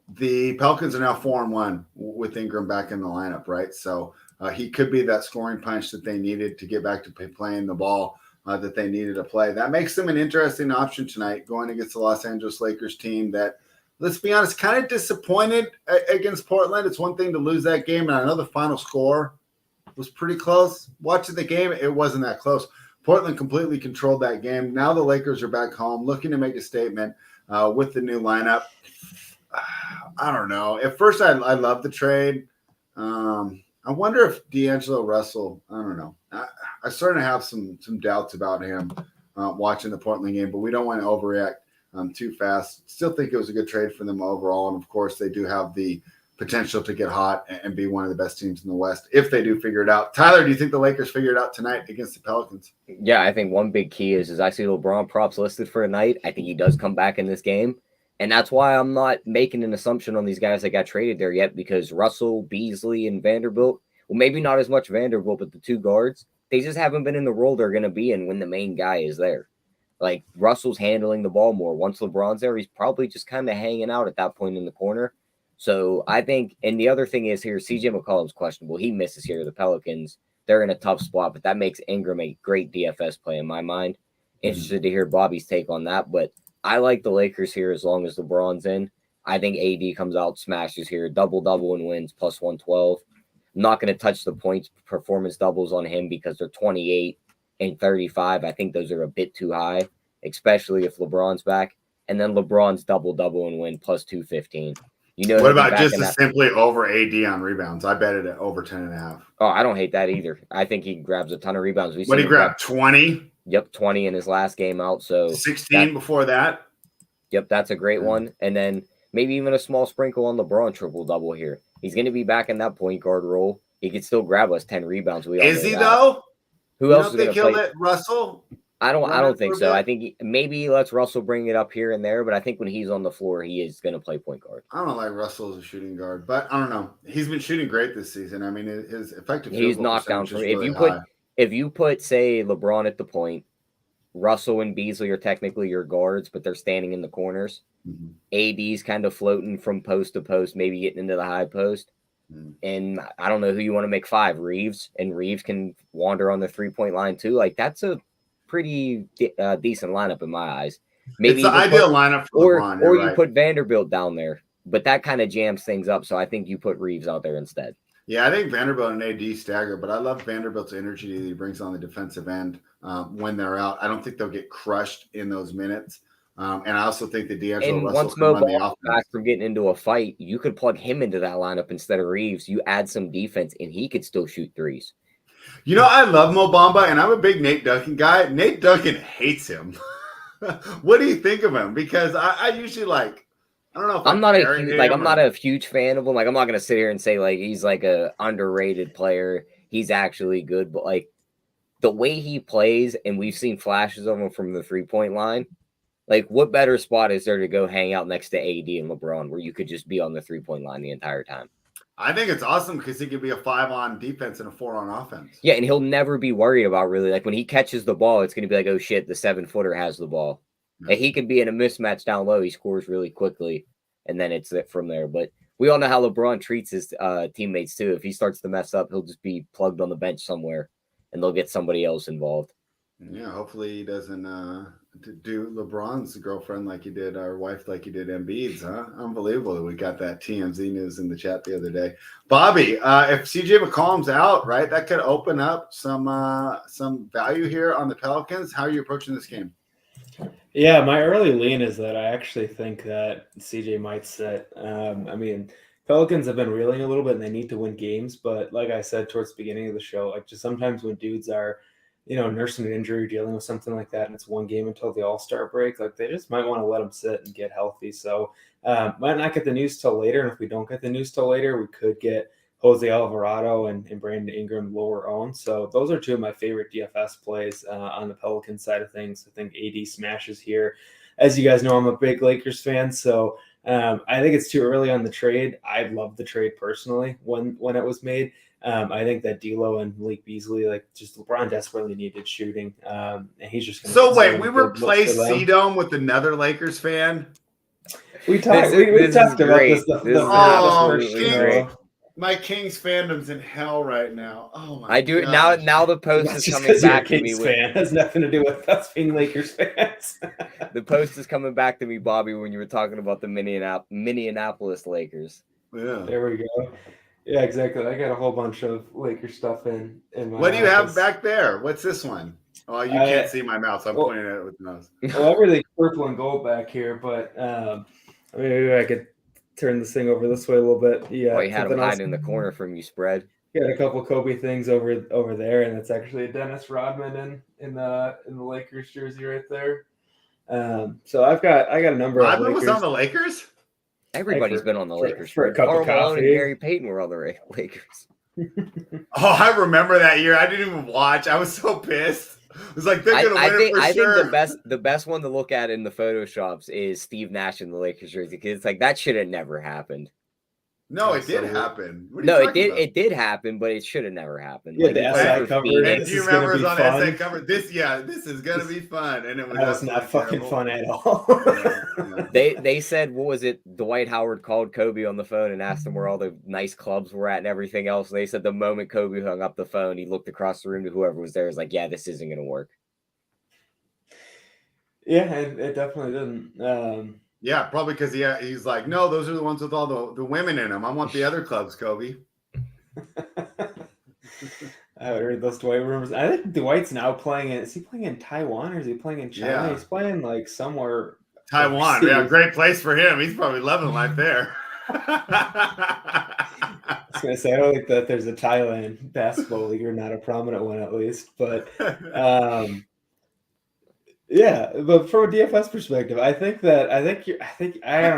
The Pelicans are now 4-1 with Ingram back in the lineup, right? So he could be that scoring punch that they needed to get back to playing the ball that they needed to play. That makes them an interesting option tonight going against the Los Angeles Lakers team that, let's be honest, kind of disappointed against Portland. It's one thing to lose that game, and I know the final score was pretty close. Watching the game, it wasn't that close. Portland completely controlled that game. Now the Lakers are back home looking to make a statement with the new lineup. I don't know. At first, I love the trade. I wonder if D'Angelo Russell, I don't know. I started to have some doubts about him watching the Portland game, but we don't want to overreact too fast. Still think it was a good trade for them overall. And of course, they do have the potential to get hot and be one of the best teams in the West if they do figure it out. Tyler, do you think the Lakers figure it out tonight against the Pelicans? Yeah, I think one big key is I see LeBron props listed for tonight. I think he does come back in this game. And that's why I'm not making an assumption on these guys that got traded there yet, because Russell, Beasley, and Vanderbilt, well, maybe not as much Vanderbilt, but the two guards, they just haven't been in the role they're going to be in when the main guy is there. Like, Russell's handling the ball more. Once LeBron's there, he's probably just kind of hanging out at that point in the corner. So I think, and the other thing is here, CJ McCollum's questionable. He misses here. The Pelicans, they're in a tough spot, but that makes Ingram a great DFS play in my mind. Interested to hear Bobby's take on that, but I like the Lakers here as long as LeBron's in. I think AD comes out, smashes here, double-double and wins, +112. I'm not going to touch the points performance doubles on him because they're 28 and 35. I think those are a bit too high, especially if LeBron's back. And then LeBron's double-double and win, +215. You know, what about just simply over AD on rebounds? I bet it at over 10.5. Oh, I don't hate that either. I think he grabs a ton of rebounds. What did he grab? 20? Yep, 20 in his last game out. So 16 before that. Yep, that's a great one. And then maybe even a small sprinkle on LeBron triple-double here. He's going to be back in that point guard role. He could still grab us 10 rebounds. Is he, though? Who else is going to play? Russell? I don't think so. I think maybe he lets Russell bring it up here and there, but I think when he's on the floor, he is going to play point guard. I don't like Russell as a shooting guard, but I don't know. He's been shooting great this season. I mean, his effective field he's knocked down for really if you put say LeBron at the point, Russell and Beasley are technically your guards, but they're standing in the corners. Mm-hmm. AD's kind of floating from post to post, maybe getting into the high post. Mm-hmm. And I don't know who you want to make 5. Reeves, and Reeves can wander on the 3-point line too. Like, that's a pretty decent lineup in my eyes. Maybe it's the ideal lineup for LeBron. Or you put Vanderbilt down there, but that kind of jams things up. So I think you put Reeves out there instead. Yeah, I think Vanderbilt and AD stagger, but I love Vanderbilt's energy that he brings on the defensive end when they're out. I don't think they'll get crushed in those minutes. And I also think that D'Angelo Russell once Mo Bamba back from getting into a fight, you could plug him into that lineup instead of Reeves. You add some defense, and he could still shoot threes. You know, I love Mo Bamba, and I'm a big Nate Duncan guy. Nate Duncan hates him. What do you think of him? Because I usually I don't know. If I'm not a huge fan of him. Like, I'm not gonna sit here and say like he's like a underrated player. He's actually good, but like the way he plays, and we've seen flashes of him from the 3-point line, Like, what better spot is there to go hang out next to AD and LeBron where you could just be on the 3-point line the entire time? I think it's awesome because he could be a 5 on defense and a 4 on offense. Yeah, and he'll never be worried about really, like, when he catches the ball, it's going to be like, oh, shit, the 7-footer has the ball. Yeah. Like, he could be in a mismatch down low. He scores really quickly, and then it's it from there. But we all know how LeBron treats his teammates, too. If he starts to mess up, he'll just be plugged on the bench somewhere, and they'll get somebody else involved. Yeah, hopefully he doesn't do LeBron's girlfriend like he did, or wife like he did Embiid's, huh? Unbelievable that we got that TMZ news in the chat the other day. Bobby, if CJ McCollum's out, right, that could open up some value here on the Pelicans. How are you approaching this game? Yeah, my early lean is that I actually think that CJ might sit. I mean, Pelicans have been reeling a little bit and they need to win games, but like I said towards the beginning of the show, like just sometimes when dudes are nursing an injury, dealing with something like that, and it's one game until the All-Star break, like they just might want to let them sit and get healthy. So might not get the news till later, and if we don't get the news till later, we could get Jose Alvarado and Brandon Ingram lower owned. So those are two of my favorite DFS plays on the Pelican side of things. I think AD smashes here. As you guys know, I'm a big Lakers fan, so I think it's too early on the trade. I love the trade personally when it was made. I think that D'Lo and Malik Beasley, like just LeBron desperately needed shooting, and he's just going to. So wait, we replaced C-Dome with another Lakers fan. We talked. We talked about this. My Kings fandom's in hell right now. Oh my! I do it now. Now the post is coming back to me. Fan has nothing to do with us being Lakers fans. The post is coming back to me, Bobby, when you were talking about the Minneapolis Lakers. Yeah, there we go. Yeah, exactly. I got a whole bunch of Lakers stuff in my What do you have back there? What's this one? Oh, you can't see my mouse. I'm pointing at it with the mouse. Well, everything's purple and gold back here, but maybe I could turn this thing over this way a little bit. Yeah, you had them hiding in the corner from you, spread. Got a couple Kobe things over there, and it's actually a Dennis Rodman in the Lakers jersey right there. So I got a number of Rodman was on the Lakers? Everybody's been on the Lakers. For a cup of coffee. And Gary Payton were on the Lakers. Oh, I remember that year. I didn't even watch. I was so pissed. It was like, they're going to win it for sure. I think the best one to look at in the Photoshops is Steve Nash in the Lakers jersey, because it's like, that should have never happened. No, it did happen. It did happen, but it should have never happened. Yeah, like, the SI cover. And do you remember it was on the SI cover? This is gonna be fun, and it was not fucking fun at all. They said, what was it? Dwight Howard called Kobe on the phone and asked him where all the nice clubs were at and everything else. And they said the moment Kobe hung up the phone, he looked across the room to whoever was there. Was like, yeah, this isn't gonna work. Yeah, it definitely didn't. Yeah, probably because he's like, no, those are the ones with all the women in them. I want the other clubs, Kobe. I heard those Dwight rumors. I think Dwight's now playing in. Is he playing in Taiwan or is he playing in China? Yeah. He's playing like somewhere. Taiwan, overseas. Yeah, great place for him. He's probably loving life there. I was gonna say, I don't think that there's a Thailand basketball league, or not a prominent one at least, but. Yeah, but from a DFS perspective, I don't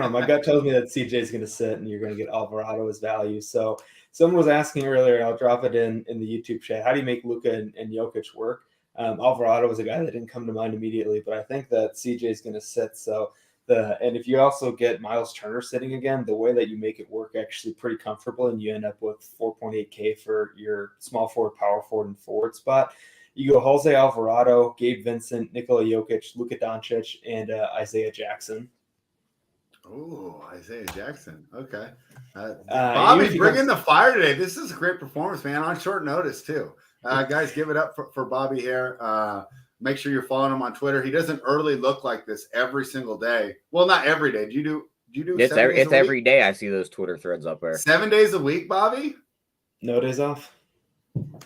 know. My gut tells me that CJ is going to sit and you're going to get Alvarado as value. So someone was asking earlier, I'll drop it in the YouTube chat. How do you make Luka and Jokic work? Alvarado was a guy that didn't come to mind immediately, but I think that CJ is going to sit. So and if you also get Miles Turner sitting again, the way that you make it work actually pretty comfortable, and you end up with 4.8K for your small forward, power forward, and forward spot. You go Jose Alvarado, Gabe Vincent, Nikola Jokic, Luka Doncic, and Isaiah Jackson. Oh, Isaiah Jackson. Okay. Bobby's bringing the fire today. This is a great performance, man, on short notice, too. Guys, give it up for Bobby here. Make sure you're following him on Twitter. He doesn't early look like this every single day. Well, not every day. Do you do it's every day I see those Twitter threads up there. 7 days a week, Bobby? No days off.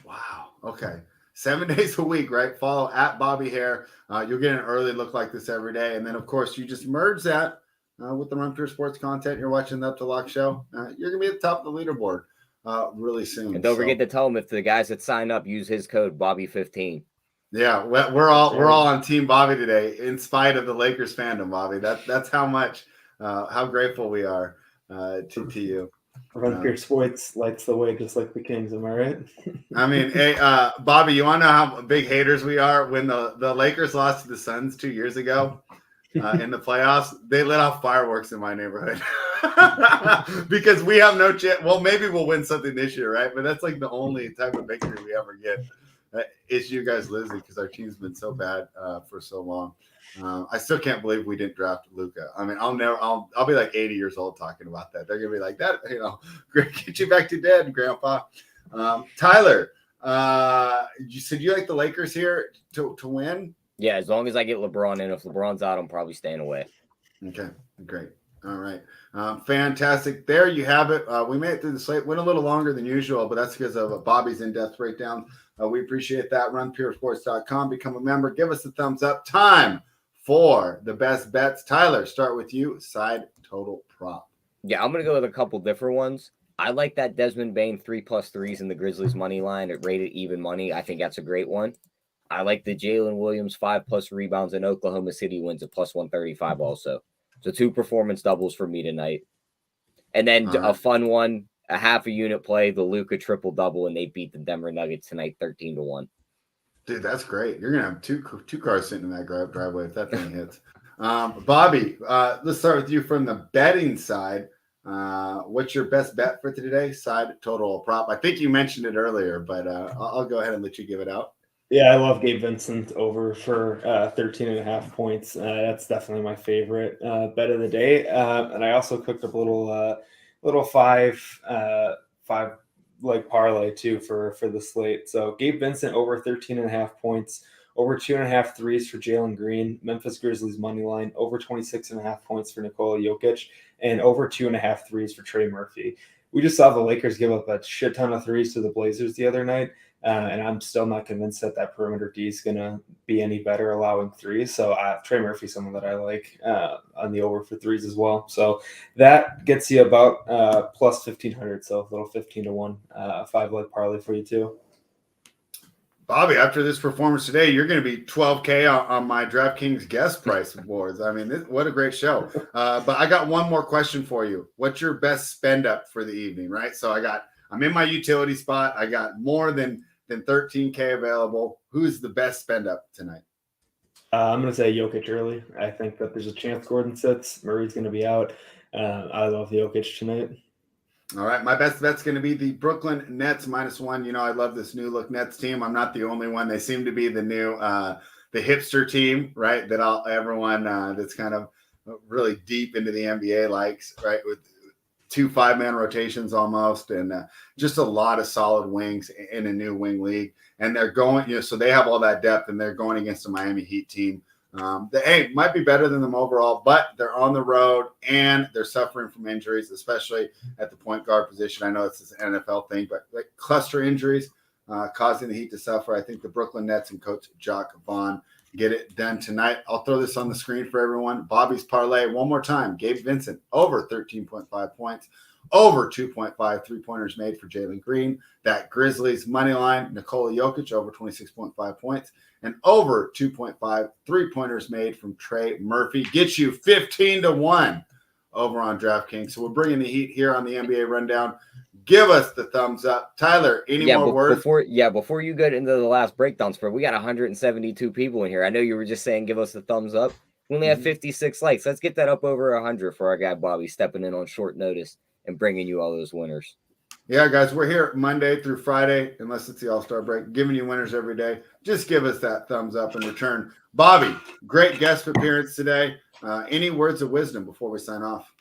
Wow. Okay. 7 days a week, right? Follow at Bobby Hare. You'll get an early look like this every day. And then, of course, you just merge that with the Run Pure Sports content. You're watching the Up to Lock show. You're going to be at the top of the leaderboard really soon. And don't forget to tell him, if the guys that sign up use his code Bobby15. Yeah, we're all on Team Bobby today, in spite of the Lakers fandom, Bobby. That's how much, how grateful we are to you. Run Pure Sports lights the way, just like the Kings. Am I right? I mean, hey, Bobby, you want to know how big haters we are? When the Lakers lost to the Suns 2 years ago, in the playoffs, they lit off fireworks in my neighborhood because we have no chance. Well, maybe we'll win something this year, right? But that's like the only type of victory we ever get. It's you guys losing because our team's been so bad for so long. I still can't believe we didn't draft Luka. I mean, I'll be like 80 years old talking about that. They're gonna be like that, get you back to dead, Grandpa. Tyler, you said you like the Lakers here to win. Yeah, as long as I get LeBron in. If LeBron's out, I'm probably staying away. Okay, great. All right. Fantastic. There you have it. We made it through the slate. Went a little longer than usual, but that's because of Bobby's in-depth breakdown. We appreciate that. RunPureSports.com. Become a member. Give us a thumbs up. Time for the best bets. Tyler, start with you. Side total prop. Yeah, I'm going to go with a couple different ones. I like that Desmond Bane 3+ threes in the Grizzlies money line at rated even money. I think that's a great one. I like the Jalen Williams 5+ rebounds in Oklahoma City wins at +135 also. So 2 performance doubles for me tonight. And then a fun one, a half a unit play, the Luka triple-double, and they beat the Denver Nuggets tonight 13-1. Dude, that's great. You're going to have two cars sitting in that driveway if that thing hits. Bobby, let's start with you from the betting side. What's your best bet for today? Side total prop. I think you mentioned it earlier, but I'll go ahead and let you give it out. Yeah, I love Gabe Vincent over for 13.5 points. That's definitely my favorite bet of the day. And I also cooked up a little five leg parlay too for the slate. So Gabe Vincent over 13.5 points, over 2.5 threes for Jalen Green, Memphis Grizzlies money line, over 26.5 points for Nikola Jokic, and over 2.5 threes for Trey Murphy. We just saw the Lakers give up a shit ton of threes to the Blazers the other night. And I'm still not convinced that perimeter D is going to be any better allowing threes. So Trey Murphy's someone that I like on the over for threes as well. So that gets you about plus 1,500. So a little 15-1 5-leg parlay for you too. Bobby, after this performance today, you're going to be 12K on my DraftKings guest price boards. I mean, what a great show. But I got one more question for you. What's your best spend up for the evening, right? So I'm in my utility spot. I got more than 13K available. Who's the best spend up tonight? I'm going to say Jokic early. I think that there's a chance Gordon sits. Murray's going to be out. I love the Jokic tonight. All right. My best bet's going to be the Brooklyn Nets -1. I love this new look Nets team. I'm not the only one. They seem to be the new, the hipster team, right? That everyone that's kind of really deep into the NBA likes, right? With 2 5-man rotations almost, and just a lot of solid wings in a new wing league. And they're going, so they have all that depth, and they're going against the Miami Heat team. They might be better than them overall, but they're on the road and they're suffering from injuries, especially at the point guard position. I know it's this NFL thing, but like cluster injuries causing the Heat to suffer. I think the Brooklyn Nets and Coach Jacques Vaughn get it done tonight. I'll throw this on the screen for everyone. Bobby's parlay one more time. Gabe Vincent over 13.5 points, over 2.5 3-pointers made for Jalen Green. That Grizzlies money line, Nikola Jokic over 26.5 points, and over 2.5 3-pointers made from Trey Murphy. Gets you 15-1 over on DraftKings. So we're bringing the Heat here on the NBA Rundown. Give us the thumbs up. Tyler, any more words? Before you get into the last breakdown spread, we got 172 people in here. I know you were just saying give us the thumbs up. We only have 56 likes. Let's get that up over 100 for our guy Bobby stepping in on short notice and bringing you all those winners. Yeah, guys, we're here Monday through Friday, unless it's the All-Star break, giving you winners every day. Just give us that thumbs up in return. Bobby, great guest appearance today. Any words of wisdom before we sign off?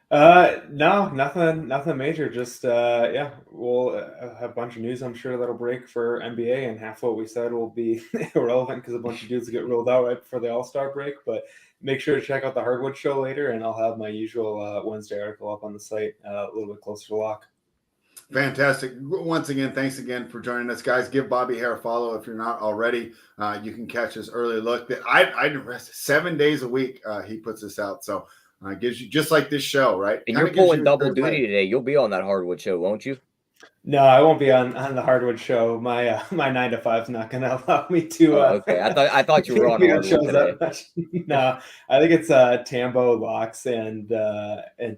No, nothing major. Just we'll have a bunch of news I'm sure that'll break for NBA, and half what we said will be irrelevant because a bunch of dudes get ruled out right before the All-Star break. But make sure to check out the Hardwood show later, and I'll have my usual Wednesday article up on the site a little bit closer to lock. Fantastic. Once again, thanks again for joining us, guys. Give Bobby Hare a follow if you're not already. You can catch his early look. That I rest 7 days a week. He puts this out, so gives you just like this show, right? And you're pulling double duty today. You'll be on that Hardwood show, won't you? No, I won't be on the Hardwood show. My 9 to 5 is not going to allow me to. Okay, I thought you were on Hardwood today. No, I think it's Tambo, Locks, and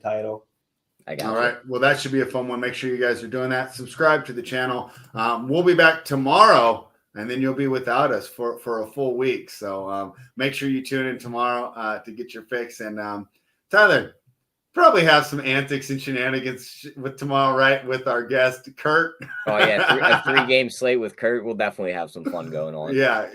Title. All right. Well, that should be a fun one. Make sure you guys are doing that. Subscribe to the channel. We'll be back tomorrow and then you'll be without us for a full week. So make sure you tune in tomorrow to get your fix. And Tyler, probably have some antics and shenanigans with tomorrow, right? With our guest, Kurt. Oh, yeah. A 3-game slate with Kurt. We'll definitely have some fun going on. Yeah.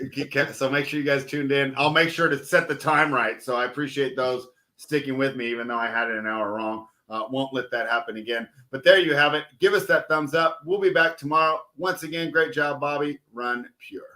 So make sure you guys tuned in. I'll make sure to set the time right. So I appreciate those sticking with me, even though I had it an hour wrong. Won't let that happen again. But there you have it. Give us that thumbs up. We'll be back tomorrow. Once again, great job, Bobby. Run pure.